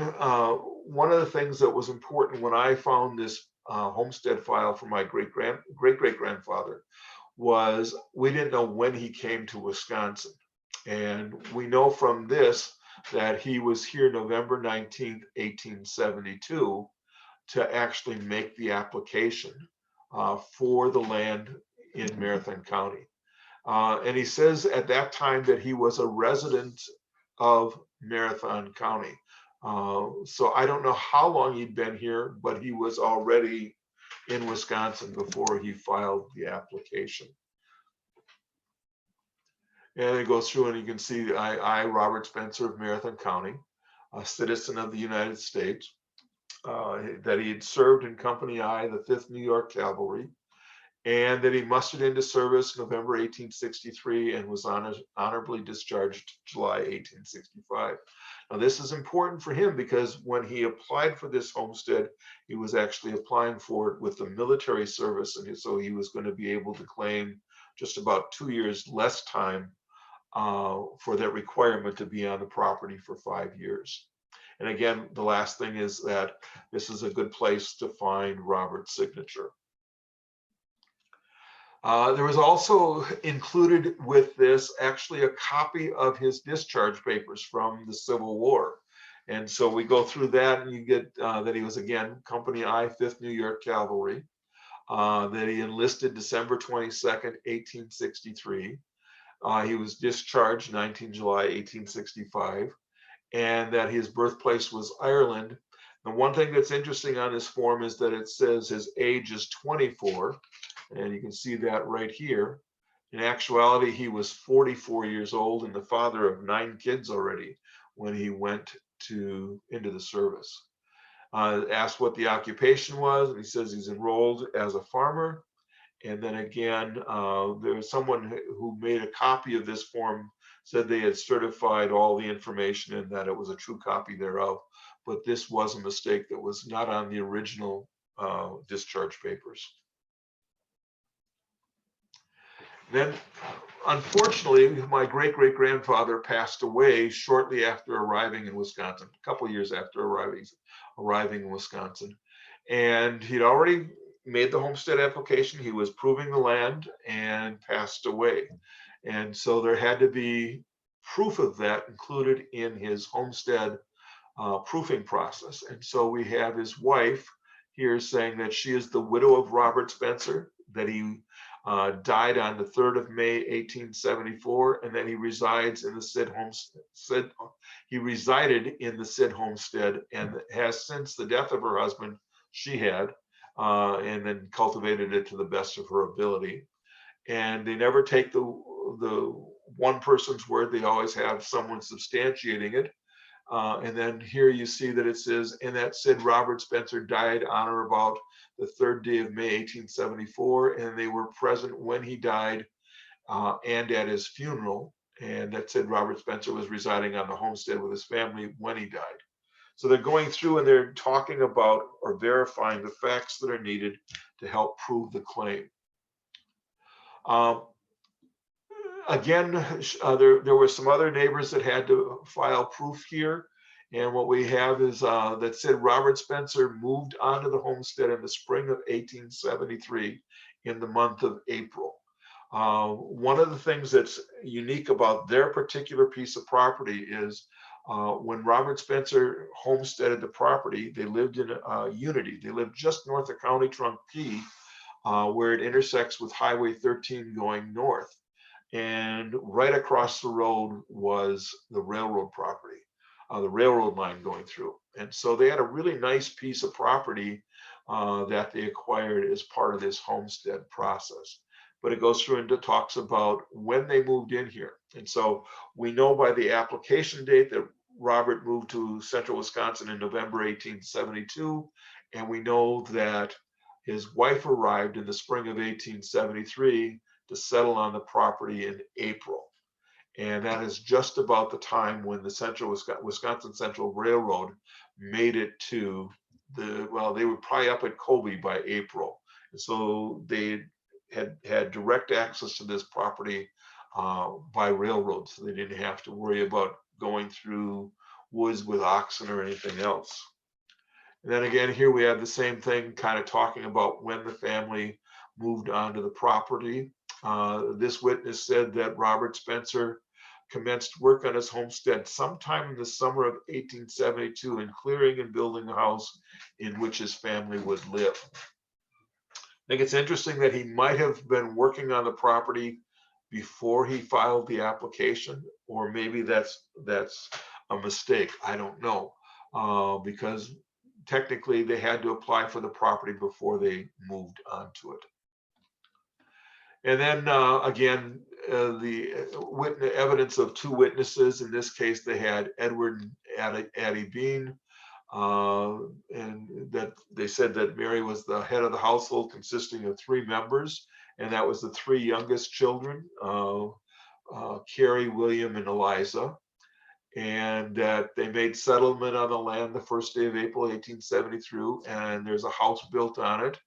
one of the things that was important when I found this homestead file for my great-great-grandfather was we didn't know when he came to Wisconsin. And we know from this that he was here November 19th, 1872 to actually make the application for the land in Marathon County. And he says at that time that he was a resident of Marathon County. So I don't know how long he'd been here, but he was already in Wisconsin before he filed the application. And it goes through and you can see I, Robert Spencer of Marathon County, a citizen of the United States, that he had served in Company I, the 5th New York Cavalry, and that he mustered into service November 1863 and was honorably discharged July 1865. Now this is important for him because when he applied for this homestead, he was actually applying for it with the military service, and so he was going to be able to claim just about 2 years less time for that requirement to be on the property for 5 years. And again, the last thing is that this is a good place to find Robert's signature. There was also included with this actually a copy of his discharge papers from the Civil War. And so we go through that and you get that he was again Company I, 5th New York Cavalry. that he enlisted December 22nd, 1863. He was discharged 19 July, 1865, and that his birthplace was Ireland. The one thing that's interesting on this form is that it says his age is 24, and you can see that right here. In actuality, he was 44 years old and the father of 9 kids already when he went into the service. Asked what the occupation was, and he says he's enrolled as a farmer. And then again, there was someone who made a copy of this form, said they had certified all the information and that it was a true copy thereof. But this was a mistake that was not on the original discharge papers. Then, unfortunately, my great-great-grandfather passed away shortly after arriving in Wisconsin, a couple of years after arriving in Wisconsin. And he'd already made the homestead application. He was proving the land and passed away. And so there had to be proof of that included in his homestead proofing process. And so we have his wife here saying that she is the widow of Robert Spencer, that he died on the 3rd of May, 1874, and then he resides in the Sid homestead. He resided in the Sid homestead and has, since the death of her husband, she had, and then cultivated it to the best of her ability. And they never take the one person's word; they always have someone substantiating it. And then here you see that it says, and that Sid Robert Spencer died on or about the 3rd day of May, 1874, and they were present when he died and at his funeral. And that Sid Robert Spencer was residing on the homestead with his family when he died. So they're going through and they're talking about or verifying the facts that are needed to help prove the claim. Again, there were some other neighbors that had to file proof here. And what we have is that Sid Robert Spencer moved onto the homestead in the spring of 1873 in the month of April. One of the things that's unique about their particular piece of property is when Robert Spencer homesteaded the property, they lived in Unity. They lived just north of County Trunk P, where it intersects with Highway 13 going north. And right across the road was the railroad property, the railroad line going through. And so they had a really nice piece of property that they acquired as part of this homestead process. But it goes through and talks about when they moved in here. And so we know by the application date that Robert moved to central Wisconsin in November 1872. And we know that his wife arrived in the spring of 1873 to settle on the property in April. And that is just about the time when the Central Wisconsin Central Railroad made it to well, they were probably up at Colby by April. And so they had direct access to this property by railroad. So they didn't have to worry about going through woods with oxen or anything else. And then again, here we have the same thing, kind of talking about when the family moved onto the property. This witness said that Robert Spencer commenced work on his homestead sometime in the summer of 1872 in clearing and building a house in which his family would live. I think it's interesting that he might have been working on the property before he filed the application, or maybe that's a mistake. I don't know, because technically they had to apply for the property before they moved onto it. And then again, the evidence of 2 witnesses. In this case, they had Edward and Addie Bean, and that they said that Mary was the head of the household, consisting of 3 members, and that was the 3 youngest children, Carrie, William, and Eliza, and that they made settlement on the land the 1st day of April, 1873, and there's a house built on it.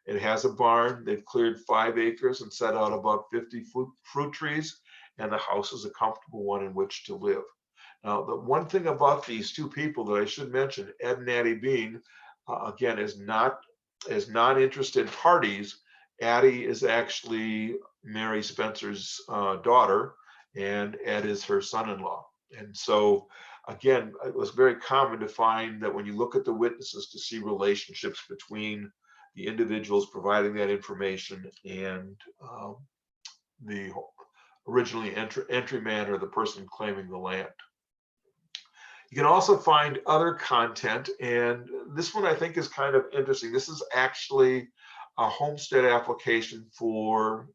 It has a barn. They've cleared 5 acres and set out about 50 fruit trees, and the house is a comfortable one in which to live. Now, the one thing about these 2 people that I should mention, Ed and Addie Bean, again, is non-interested parties. Addie is actually Mary Spencer's daughter, and Ed is her son-in-law. And so, again, it was very common to find that when you look at the witnesses to see relationships between the individuals providing that information, and the originally entryman or the person claiming the land. You can also find other content, and this one I think is kind of interesting. This is actually a homestead application for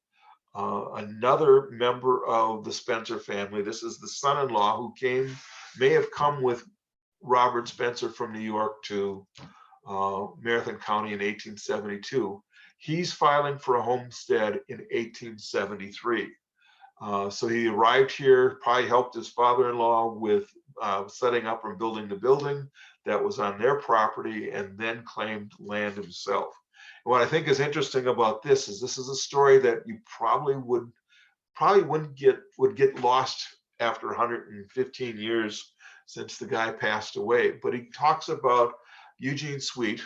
another member of the Spencer family. This is the son-in-law who may have come with Robert Spencer from New York to Marathon County in 1872. He's filing for a homestead in 1873. So he arrived here, probably helped his father-in-law with setting up and building the building that was on their property, and then claimed land himself. And what I think is interesting about this is a story that you would get lost after 115 years since the guy passed away. But he talks about Eugene Sweet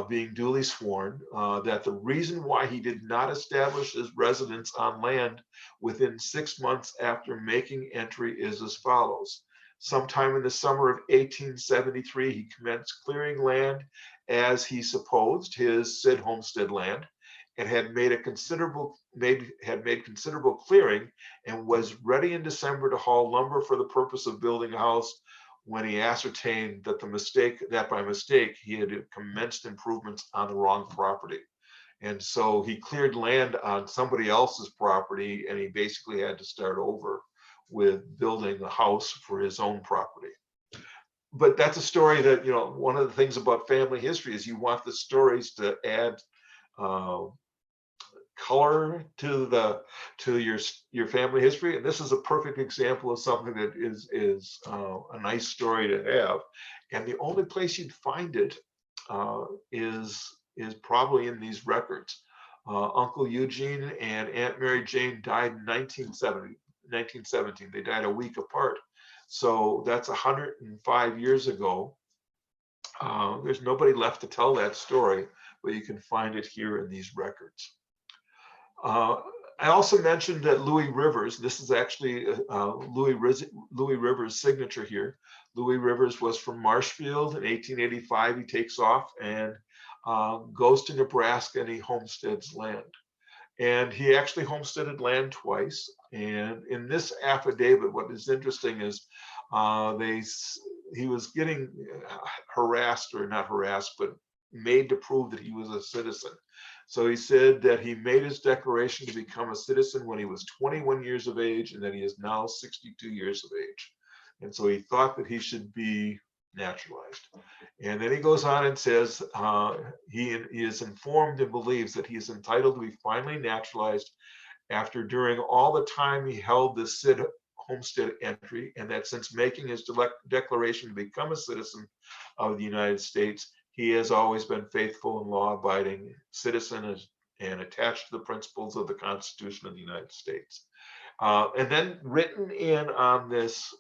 being duly sworn, that the reason why he did not establish his residence on land within 6 months after making entry is as follows. Sometime in the summer of 1873, he commenced clearing land as he supposed his said homestead land, and had made considerable clearing, and was ready in December to haul lumber for the purpose of building a house, when he ascertained that by mistake he had commenced improvements on the wrong property. And so he cleared land on somebody else's property, and he basically had to start over with building a house for his own property. But that's a story that, one of the things about family history is you want the stories to add color to your family history, and this is a perfect example of something that is a nice story to have. And the only place you'd find it is probably in these records. Uncle Eugene and Aunt Mary Jane died in 1917. They died a week apart, so that's 105 years ago. There's nobody left to tell that story, but you can find it here in these records. I also mentioned that Louis Rivers, this is actually Louis Rivers' signature here. Louis Rivers was from Marshfield. In 1885, he takes off and goes to Nebraska, and he homesteads land. And he actually homesteaded land twice. And in this affidavit, what is interesting is he was getting harassed, or not harassed, but made to prove that he was a citizen. So he said that he made his declaration to become a citizen when he was 21 years of age, and that he is now 62 years of age. And so he thought that he should be naturalized. And then he goes on and says he is informed and believes that he is entitled to be finally naturalized after, during all the time he held the said homestead entry, and that since making his declaration to become a citizen of the United States, he has always been faithful and law-abiding citizen and attached to the principles of the Constitution of the United States. And then written in on this,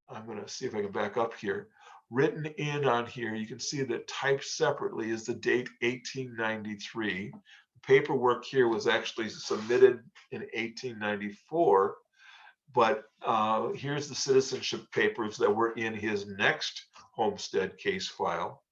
I'm going to see if I can back up here. Written in on here, you can see that typed separately is the date 1893. The paperwork here was actually submitted in 1894, but here's the citizenship papers that were in his next homestead case file.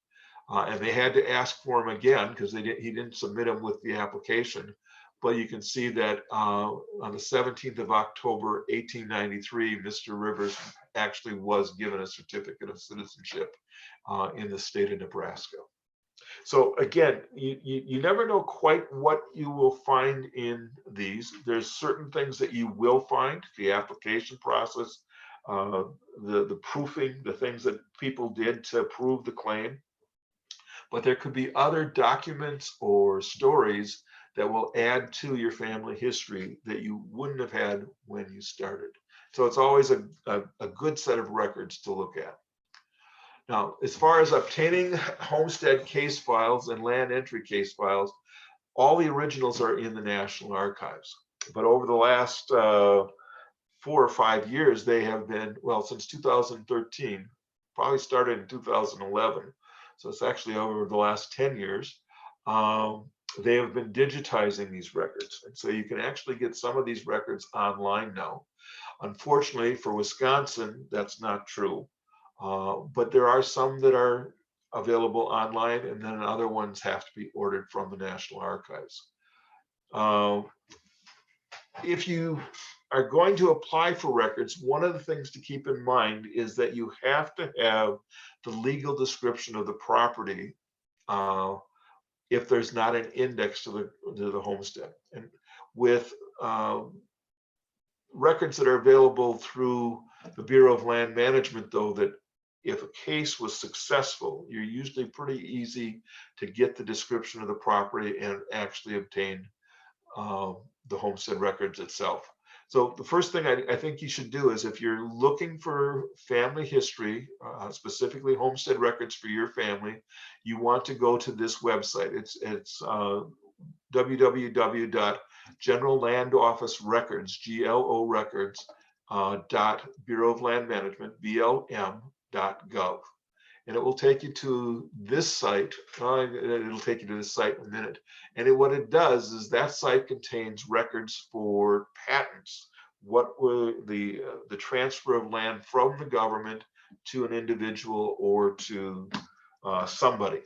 And they had to ask for him again because he didn't submit them with the application. But you can see that on the 17th of October, 1893, Mr. Rivers actually was given a certificate of citizenship in the state of Nebraska. So again, you never know quite what you will find in these. There's certain things that you will find, the application process, the proofing, the things that people did to prove the claim. But there could be other documents or stories that will add to your family history that you wouldn't have had when you started. So it's always a good set of records to look at. Now, as far as obtaining homestead case files and land entry case files, all the originals are in the National Archives. But over the last 4 or 5 years, they have been, well, since 2013, probably started in 2011. So it's actually over the last 10 years. They have been digitizing these records. And so you can actually get some of these records online now. Unfortunately for Wisconsin, that's not true. But there are some that are available online, and then other ones have to be ordered from the National Archives. If you are going to apply for records, one of the things to keep in mind is that you have to have the legal description of the property if there's not an index to the homestead. And with records that are available through the Bureau of Land Management, though, that if a case was successful, you're usually pretty easy to get the description of the property and actually obtain the homestead records itself. So the first thing I think you should do is, if you're looking for family history, specifically homestead records for your family, you want to go to this website. It's www.generallandofficerecords, GLO records, Bureau of Land Management, BLM.gov. And it will take you to this site. It'll take you to this site in a minute. And what it does is that site contains records for patents. What were the transfer of land from the government to an individual or to somebody.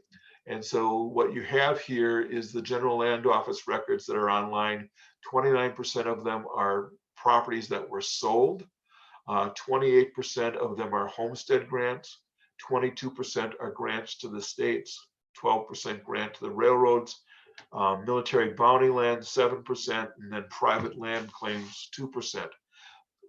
And so what you have here is the General Land Office records that are online. 29% of them are properties that were sold. 28% of them are homestead grants. 22% are grants to the states, 12% grant to the railroads, military bounty land 7%, and then private land claims 2%.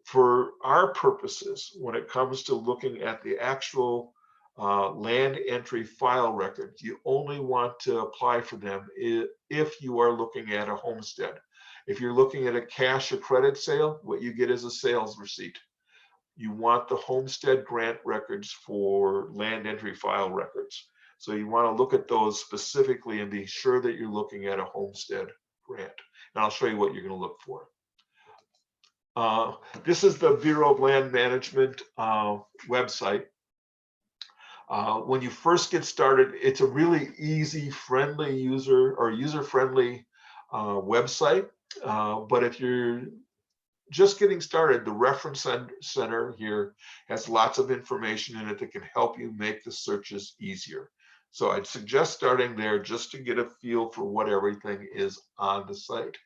For our purposes, when it comes to looking at the actual land entry file records, you only want to apply for them if you are looking at a homestead. If you're looking at a cash or credit sale, what you get is a sales receipt. You want the homestead grant records for land entry file records. So you want to look at those specifically and be sure that you're looking at a homestead grant. And I'll show you what you're going to look for. This is the Bureau of Land Management website. When you first get started, it's a really easy, friendly user-friendly website. But if you're just getting started, the reference center here has lots of information in it that can help you make the searches easier. So I'd suggest starting there just to get a feel for what everything is on the site.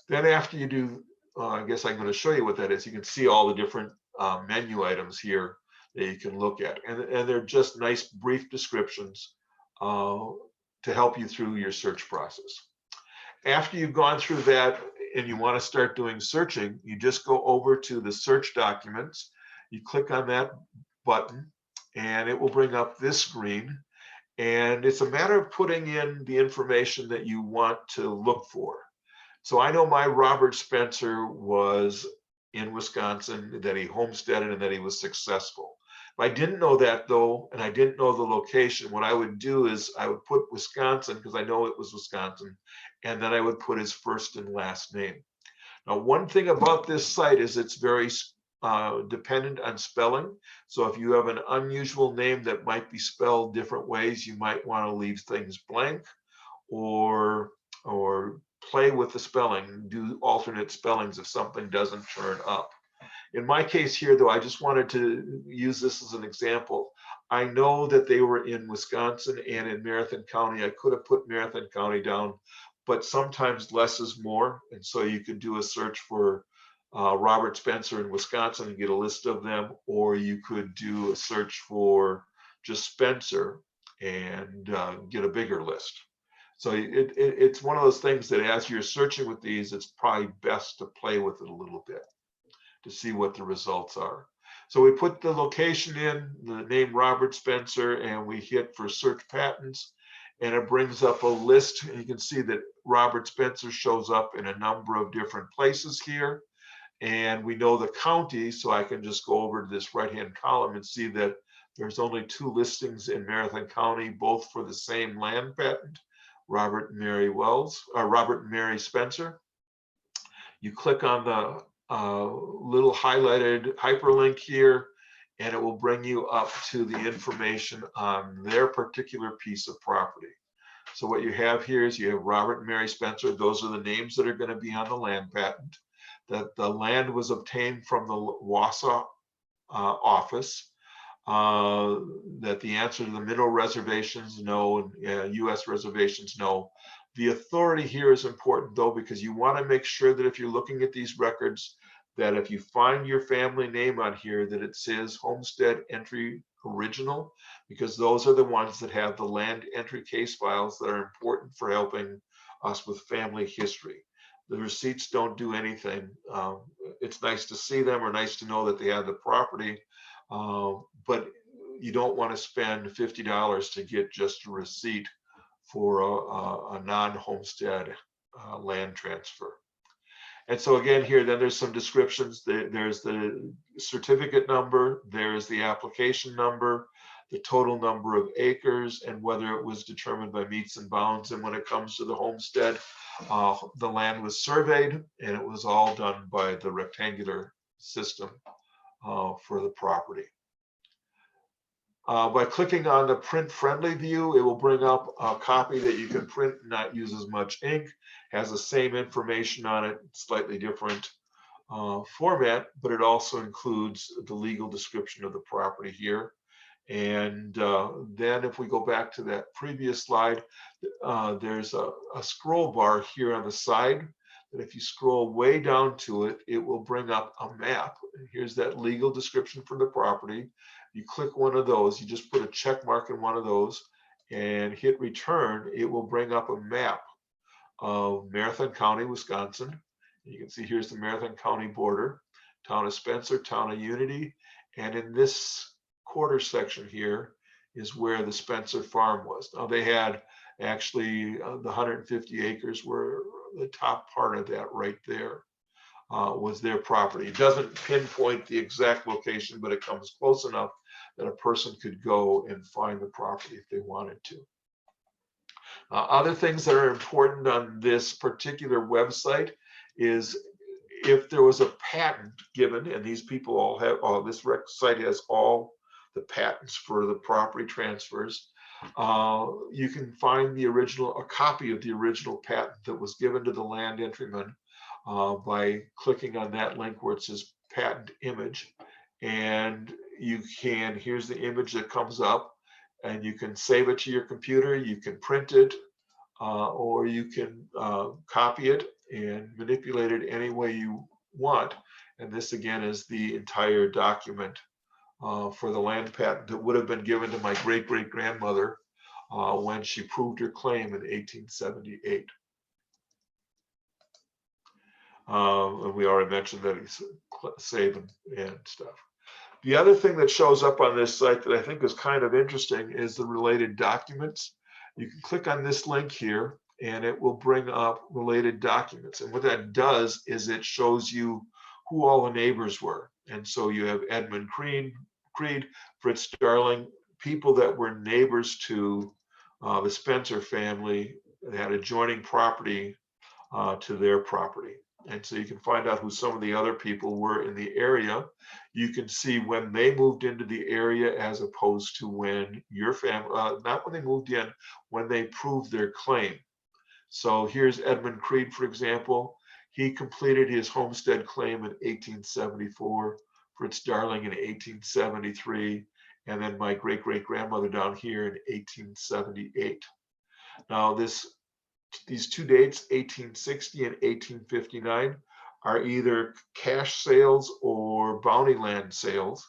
Then after you do, I guess I'm going to show you what that is. You can see all the different menu items here that you can look at. And they're just nice brief descriptions to help you through your search process. After you've gone through that and you want to start doing searching, you just go over to the search documents. You click on that button and it will bring up this screen. And it's a matter of putting in the information that you want to look for. So I know my Robert Spencer was in Wisconsin, that he homesteaded and that he was successful. If I didn't know that though, and I didn't know the location, what I would do is I would put Wisconsin, because I know it was Wisconsin, and then I would put his first and last name. Now, one thing about this site is it's very dependent on spelling. So if you have an unusual name that might be spelled different ways, you might want to leave things blank or play with the spelling, do alternate spellings if something doesn't turn up. In my case here, though, I just wanted to use this as an example. I know that they were in Wisconsin and in Marathon County. I could have put Marathon County down, but sometimes less is more. And so you could do a search for Robert Spencer in Wisconsin and get a list of them, or you could do a search for just Spencer and get a bigger list. So it's one of those things that as you're searching with these, it's probably best to play with it a little bit to see what the results are. So we put the location in, the name Robert Spencer, and we hit for search patents, and it brings up a list. And you can see that Robert Spencer shows up in a number of different places here. And we know the county, so I can just go over to this right-hand column and see that there's only 2 listings in Marathon County, both for the same land patent, Robert and Mary Spencer. You click on the little highlighted hyperlink here, and it will bring you up to the information on their particular piece of property. So what you have here is you have Robert and Mary Spencer. Those are the names that are going to be on the land patent. That the land was obtained from the Wausau office. that the answer to the mineral reservations, no, and U.S. reservations, no. The authority here is important though, because you want to make sure that if you're looking at these records, that if you find your family name on here, that it says Homestead Entry Original, because those are the ones that have the land entry case files that are important for helping us with family history. The receipts don't do anything. It's nice to see them or nice to know that they have the property, but you don't want to spend $50 to get just a receipt for a non-homestead land transfer. And so again, here, then there's some descriptions. There's the certificate number, there's the application number, the total number of acres, and whether it was determined by meets and bounds. And when it comes to the homestead, the land was surveyed, and it was all done by the rectangular system for the property. By clicking on the print friendly view, it will bring up a copy that you can print and not use as much ink, has the same information on it, slightly different format, but it also includes the legal description of the property here. And then if we go back to that previous slide, there's a scroll bar here on the side that if you scroll way down to it, it will bring up a map. And here's that legal description for the property. You click one of those, you just put a check mark in one of those and hit return. It will bring up a map of Marathon County, Wisconsin. You can see here's the Marathon County border, town of Spencer, town of Unity. And in this quarter section here is where the Spencer farm was. Now they had actually the 150 acres were the top part of that right there. Was their property. It doesn't pinpoint the exact location, but it comes close enough that a person could go and find the property if they wanted to. Other things that are important on this particular website is if there was a patent given, and these people all have, this site has all the patents for the property transfers. You can find the original, a copy of the original patent that was given to the land entryman by clicking on that link where it says patent image. And you can, here's the image that comes up, and you can save it to your computer, you can print it, or you can copy it and manipulate it any way you want. And this again is the entire document for the land patent that would have been given to my great-great-grandmother when she proved her claim in 1878. And we already mentioned that he's saving and stuff. The other thing that shows up on this site that I think is kind of interesting is the related documents. You can click on this link here and it will bring up related documents. And what that does is it shows you who all the neighbors were. And so you have Edmund Creed, Fritz Darling, people that were neighbors to the Spencer family that had adjoining property to their property. And so you can find out who some of the other people were in the area. You can see when they moved into the area as opposed to when your family, not when they moved in, when they proved their claim. So here's Edmund Creed, for example. He completed his homestead claim in 1874, Fritz Darling in 1873, and then my great-great-grandmother down here in 1878. Now these two dates, 1860 and 1859, are either cash sales or bounty land sales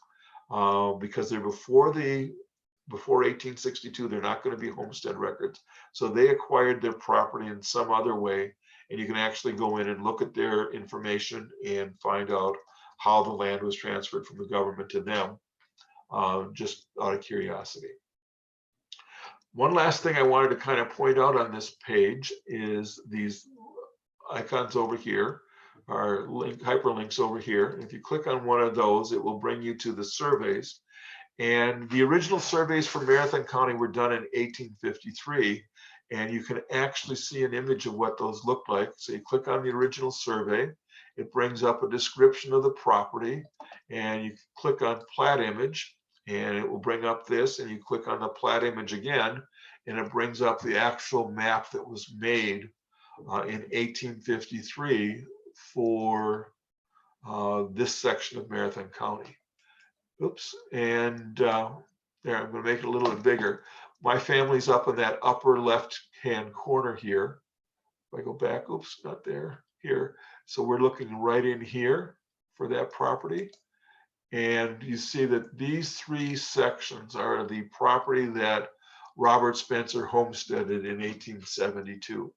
because they're before 1862. They're not going to be homestead records. So they acquired their property in some other way, and you can actually go in and look at their information and find out how the land was transferred from the government to them, just out of curiosity. One last thing I wanted to kind of point out on this page is these icons over here, are hyperlinks over here. If you click on one of those, it will bring you to the surveys. And the original surveys for Marathon County were done in 1853. And you can actually see an image of what those look like. So you click on the original survey, it brings up a description of the property, and you click on plat image, and it will bring up this, and you click on the plat image again, and it brings up the actual map that was made in 1853 for this section of Marathon County. Oops, and there, I'm going to make it a little bit bigger. My family's up in that upper left-hand corner here. If I go back, oops, not there, here. So we're looking right in here for that property. And you see that these three sections are the property that Robert Spencer homesteaded in 1872.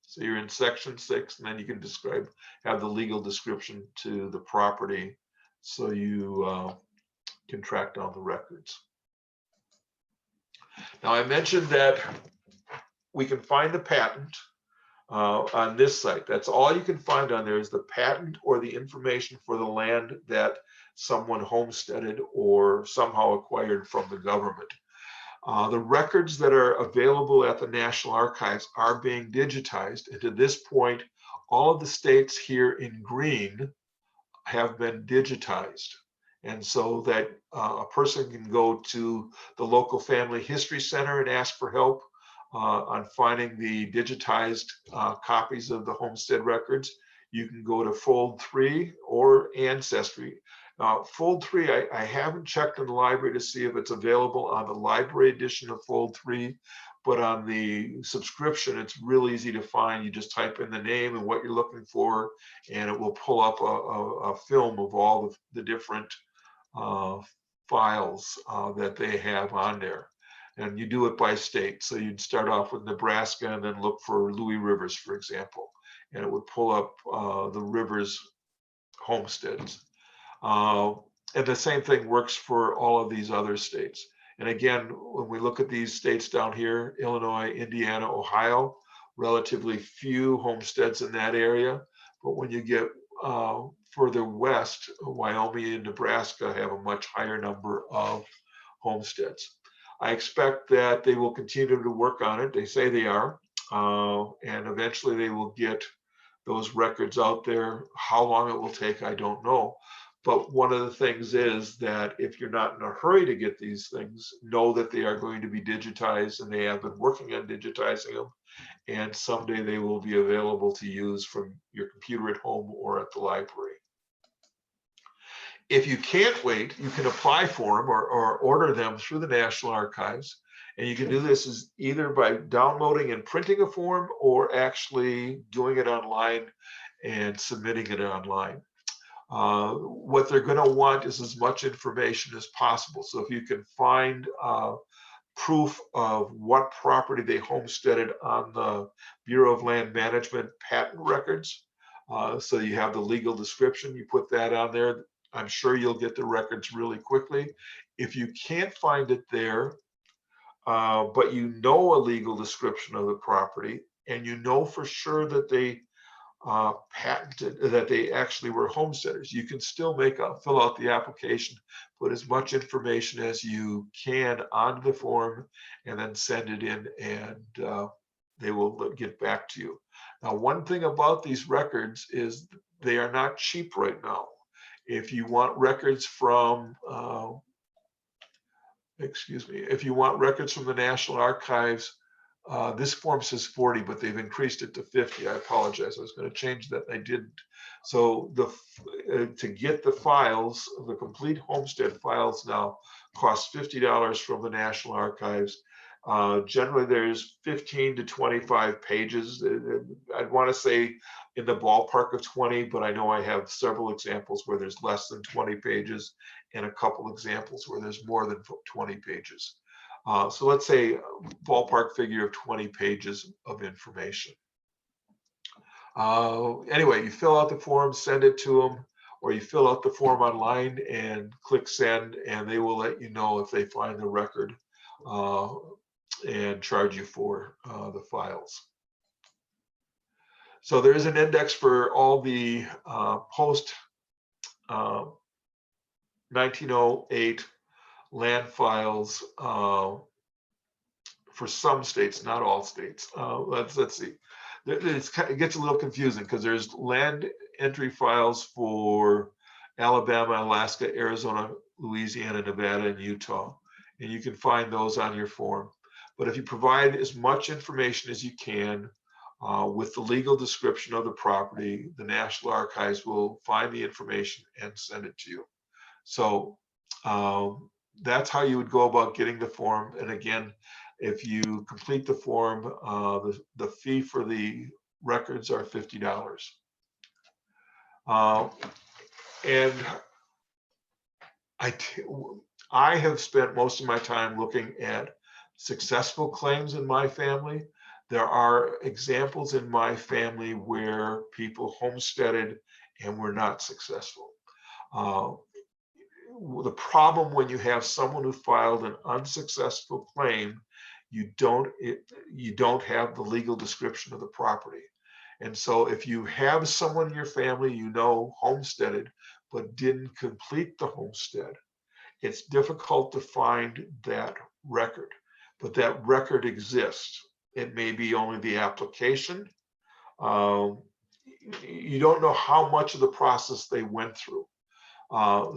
So you're in section 6, and then you can have the legal description to the property, so you can track down the records. Now, I mentioned that we can find the patent on this site. That's all you can find on there is the patent or the information for the land that someone homesteaded or somehow acquired from the government. The records that are available at the National Archives are being digitized. And to this point, all of the states here in green have been digitized. And so that a person can go to the local family history center and ask for help on finding the digitized copies of the homestead records. You can go to Fold 3 or Ancestry. Fold 3, I haven't checked in the library to see if it's available on the library edition of Fold 3, but on the subscription, it's real easy to find. You just type in the name and what you're looking for, and it will pull up a film of all the different files that they have on there. And you do it by state. So you'd start off with Nebraska and then look for Louis Rivers, for example, and it would pull up the Rivers homesteads. And the same thing works for all of these other states. And again, when we look at these states down here, Illinois, Indiana, Ohio, relatively few homesteads in that area. But when you get further west, Wyoming and Nebraska have a much higher number of homesteads. I expect that they will continue to work on it. They say they are, and eventually they will get those records out there. How long it will take, I don't know. But one of the things is that if you're not in a hurry to get these things, know that they are going to be digitized, and they have been working on digitizing them. And someday they will be available to use from your computer at home or at the library. If you can't wait, you can apply for them or order them through the National Archives. And you can do this is either by downloading and printing a form or actually doing it online and submitting it online. What they're going to want is as much information as possible. So if you can find proof of what property they homesteaded on the Bureau of Land Management patent records, so you have the legal description, you put that on there, I'm sure you'll get the records really quickly. If you can't find it there, but you know a legal description of the property, and you know for sure that they patented, that they actually were homesteaders, you can still fill out the application, put as much information as you can onto the form, and then send it in, and they will get back to you. Now, one thing about these records is they are not cheap right now. If you want records from, if you want records from the National Archives, this form says 40, but they've increased it to 50. I apologize. I was going to change that. I didn't. So to get the files, the complete homestead files now cost $50 from the National Archives. Generally, there's 15 to 25 pages. I'd want to say in the ballpark of 20, but I know I have several examples where there's less than 20 pages and a couple examples where there's more than 20 pages. So let's say ballpark figure of 20 pages of information. Anyway, you fill out the form, send it to them, or you fill out the form online and click send, and they will let you know if they find the record and charge you for the files. So there is an index for all the post 1908 land files for some states, not all states. Let's see. It gets a little confusing because there's land entry files for Alabama, Alaska, Arizona, Louisiana, Nevada, and Utah. And you can find those on your form. But if you provide as much information as you can with the legal description of the property, the National Archives will find the information and send it to you. So That's how you would go about getting the form. And again, if you complete the form, the fee for the records are $50. And I have spent most of my time looking at successful claims in my family. There are examples in my family where people homesteaded and were not successful. The problem when you have someone who filed an unsuccessful claim, you don't have the legal description of the property. And so if you have someone in your family you know homesteaded but didn't complete the homestead, it's difficult to find that record, but that record exists. It may be only the application. You don't know how much of the process they went through.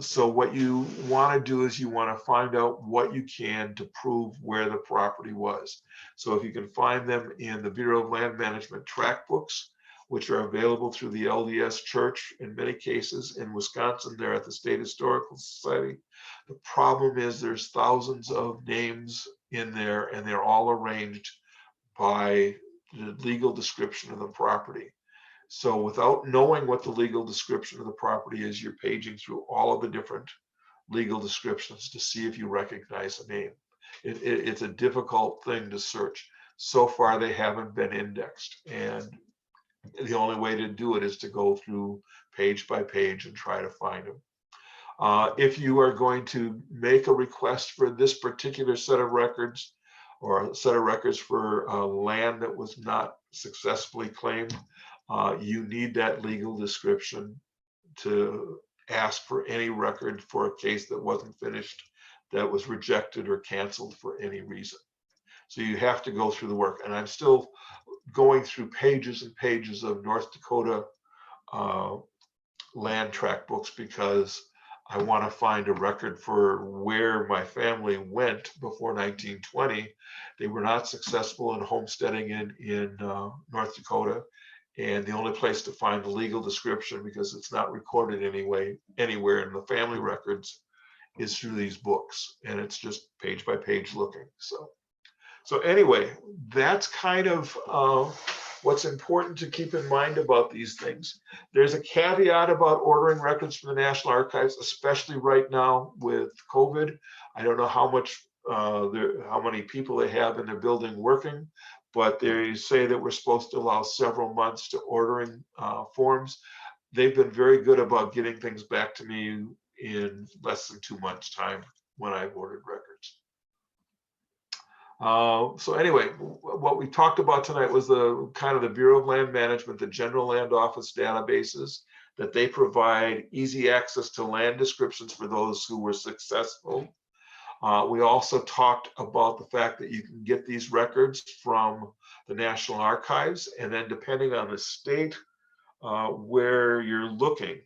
So what you want to do is you want to find out what you can to prove where the property was. So if you can find them in the Bureau of Land Management tract books, which are available through the LDS Church in many cases. In Wisconsin, they're at the State Historical Society. The problem is there's thousands of names in there and they're all arranged by the legal description of the property. So without knowing what the legal description of the property is, you're paging through all of the different legal descriptions to see if you recognize a name. It's a difficult thing to search. So far, they haven't been indexed. And the only way to do it is to go through page by page and try to find them. If you are going to make a request for this particular set of records or a set of records for land that was not successfully claimed, you need that legal description to ask for any record for a case that wasn't finished, that was rejected or canceled for any reason. So you have to go through the work. And I'm still going through pages and pages of North Dakota land tract books because I want to find a record for where my family went before 1920. They were not successful in homesteading in North Dakota. And the only place to find the legal description, because it's not recorded anywhere in the family records, is through these books. And it's just page by page looking. So anyway, that's kind of what's important to keep in mind about these things. There's a caveat about ordering records from the National Archives, especially right now with COVID. I don't know how many people they have in their building working, but they say that we're supposed to allow several months to ordering forms. They've been very good about getting things back to me in less than 2 months' time when I've ordered records. So anyway, what we talked about tonight was the kind of the Bureau of Land Management, the General Land Office databases, that they provide easy access to land descriptions for those who were successful. We also talked about the fact that you can get these records from the National Archives, and then depending on the state where you're looking,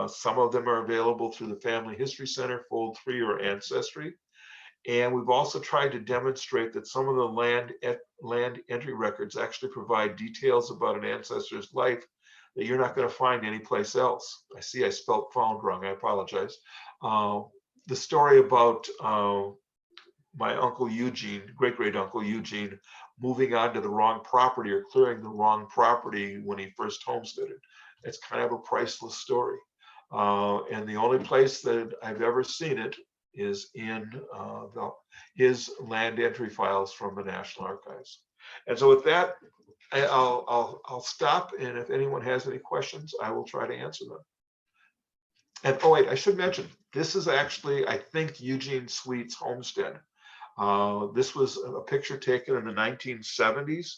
some of them are available through the Family History Center, Fold 3, or Ancestry. And we've also tried to demonstrate that some of the land entry records actually provide details about an ancestor's life that you're not going to find anyplace else. I see I spelled found wrong, I apologize. The story about my uncle Eugene, great uncle Eugene, moving onto the wrong property or clearing the wrong property when he first homesteaded. It's kind of a priceless story. And the only place that I've ever seen it is in his land entry files from the National Archives. And so with that, I'll stop, and if anyone has any questions, I will try to answer them. And oh wait, I should mention, this is actually, I think, Eugene Sweet's homestead. This was a picture taken in the 1970s.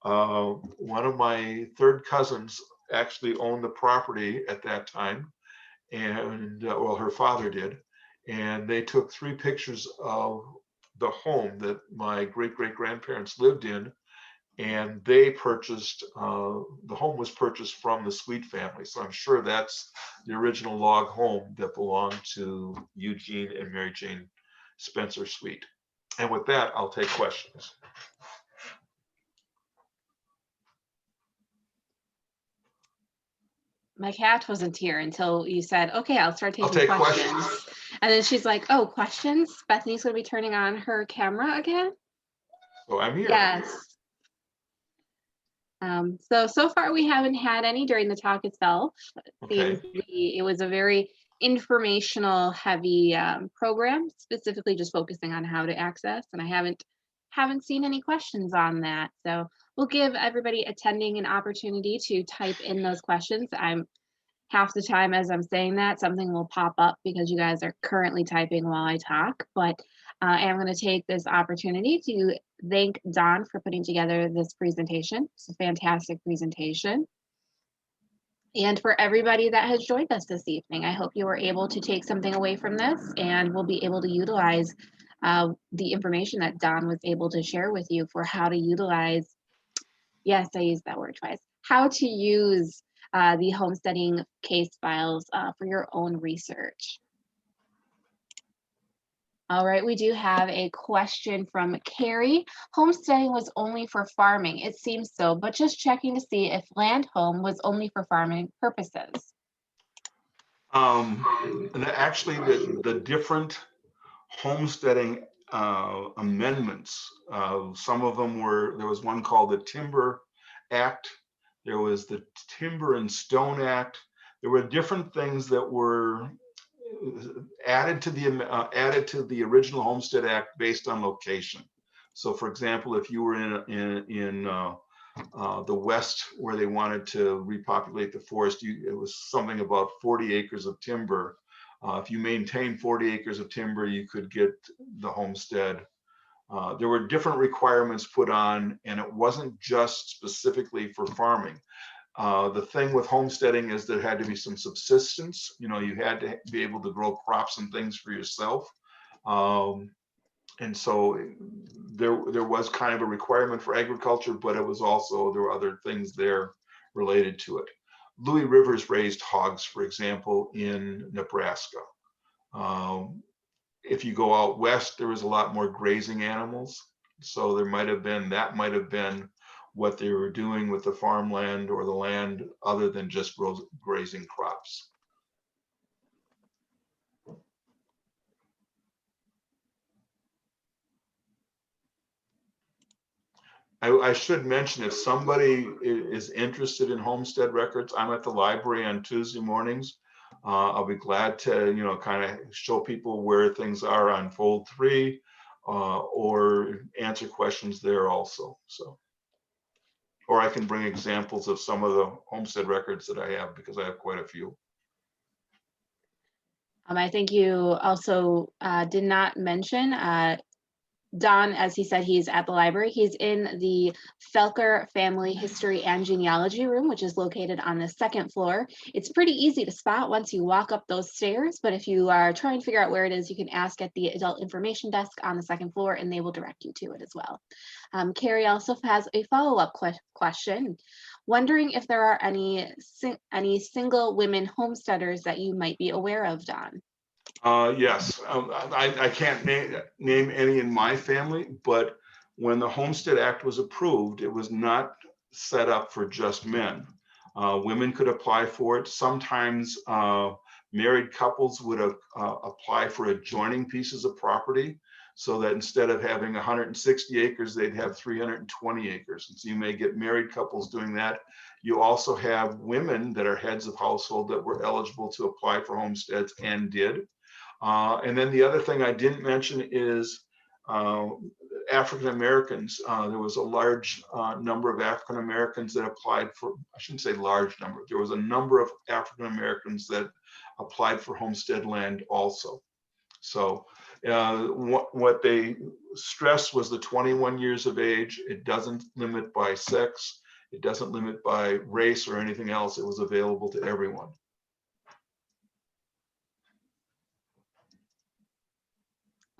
One of my third cousins actually owned the property at that time, and well, her father did. And they took 3 pictures of the home that my great-great-grandparents lived in, and they purchased, the home was purchased from the Sweet family. So I'm sure that's the original log home that belonged to Eugene and Mary Jane Spencer Sweet. And with that, I'll take questions. My cat wasn't here until you said, okay, I'll start taking questions. And then she's like, oh, questions? Bethany's going to be turning on her camera again? So I'm here. Yes. So far we haven't had any during the talk itself. Okay. It was a very informational heavy program, specifically just focusing on how to access, and I haven't seen any questions on that. So we'll give everybody attending an opportunity to type in those questions. I'm half the time as I'm saying that, something will pop up because you guys are currently typing while I talk, but I'm going to take this opportunity to thank Don for putting together this presentation. It's a fantastic presentation. And for everybody that has joined us this evening, I hope you were able to take something away from this and will be able to utilize the information that Don was able to share with you for how to utilize, yes, I used that word twice, how to use the homesteading case files for your own research. All right, we do have a question from Carrie. Homesteading was only for farming. It seems so, but just checking to see if land home was only for farming purposes. And actually, the different homesteading amendments, some of them were, there was one called the Timber Act. There was the Timber and Stone Act. There were different things that were added to the original Homestead Act based on location. So, for example, if you were in the West where they wanted to repopulate the forest, it was something about 40 acres of timber. If you maintain 40 acres of timber, you could get the homestead. There were different requirements put on, and it wasn't just specifically for farming. The thing with homesteading is there had to be some subsistence. You know, you had to be able to grow crops and things for yourself. And so there was kind of a requirement for agriculture, but it was also, there were other things there related to it. Louis Rivers raised hogs, for example, in Nebraska. If you go out west, there was a lot more grazing animals. So there might have been, that might have been what they were doing with the farmland or the land other than just grazing crops. I should mention, if somebody is interested in homestead records, I'm at the library on Tuesday mornings. I'll be glad to, you know, kind of show people where things are on Fold 3 or answer questions there also. So, or I can bring examples of some of the homestead records that I have, because I have quite a few. I think you also did not mention Don, as he said, he's at the library. He's in the Felker Family History and Genealogy room, which is located on the second floor. It's pretty easy to spot once you walk up those stairs, but if you are trying to figure out where it is, you can ask at the adult information desk on the second floor and they will direct you to it as well. Carrie also has a follow-up question, wondering if there are any single women homesteaders that you might be aware of, Don. Yes, I can't name any in my family, but when the Homestead Act was approved, it was not set up for just men. Women could apply for it. Sometimes married couples would apply for adjoining pieces of property, so that instead of having 160 acres, they'd have 320 acres. And so you may get married couples doing that. You also have women that are heads of household that were eligible to apply for homesteads and did. And then the other thing I didn't mention is African Americans. There was a large number of African Americans that applied for, I shouldn't say large number, there was a number of African Americans that applied for homestead land also. So what they stressed was the 21 years of age. It doesn't limit by sex. It doesn't limit by race or anything else. It was available to everyone.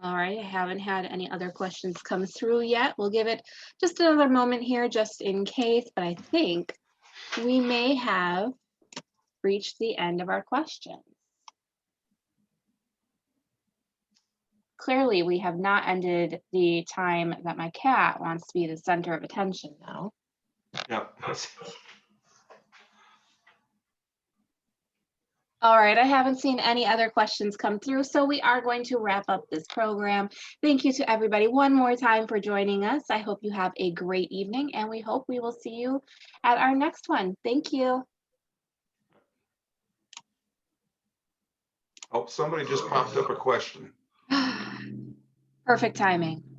All right, I haven't had any other questions come through yet. We'll give it just another moment here just in case, but I think we may have reached the end of our questions. Clearly, we have not ended the time that my cat wants to be the center of attention though. Yeah. All right, I haven't seen any other questions come through, so we are going to wrap up this program. Thank you to everybody one more time for joining us. I hope you have a great evening, and we hope we will see you at our next one. Thank you. Oh, somebody just popped up a question. Perfect timing.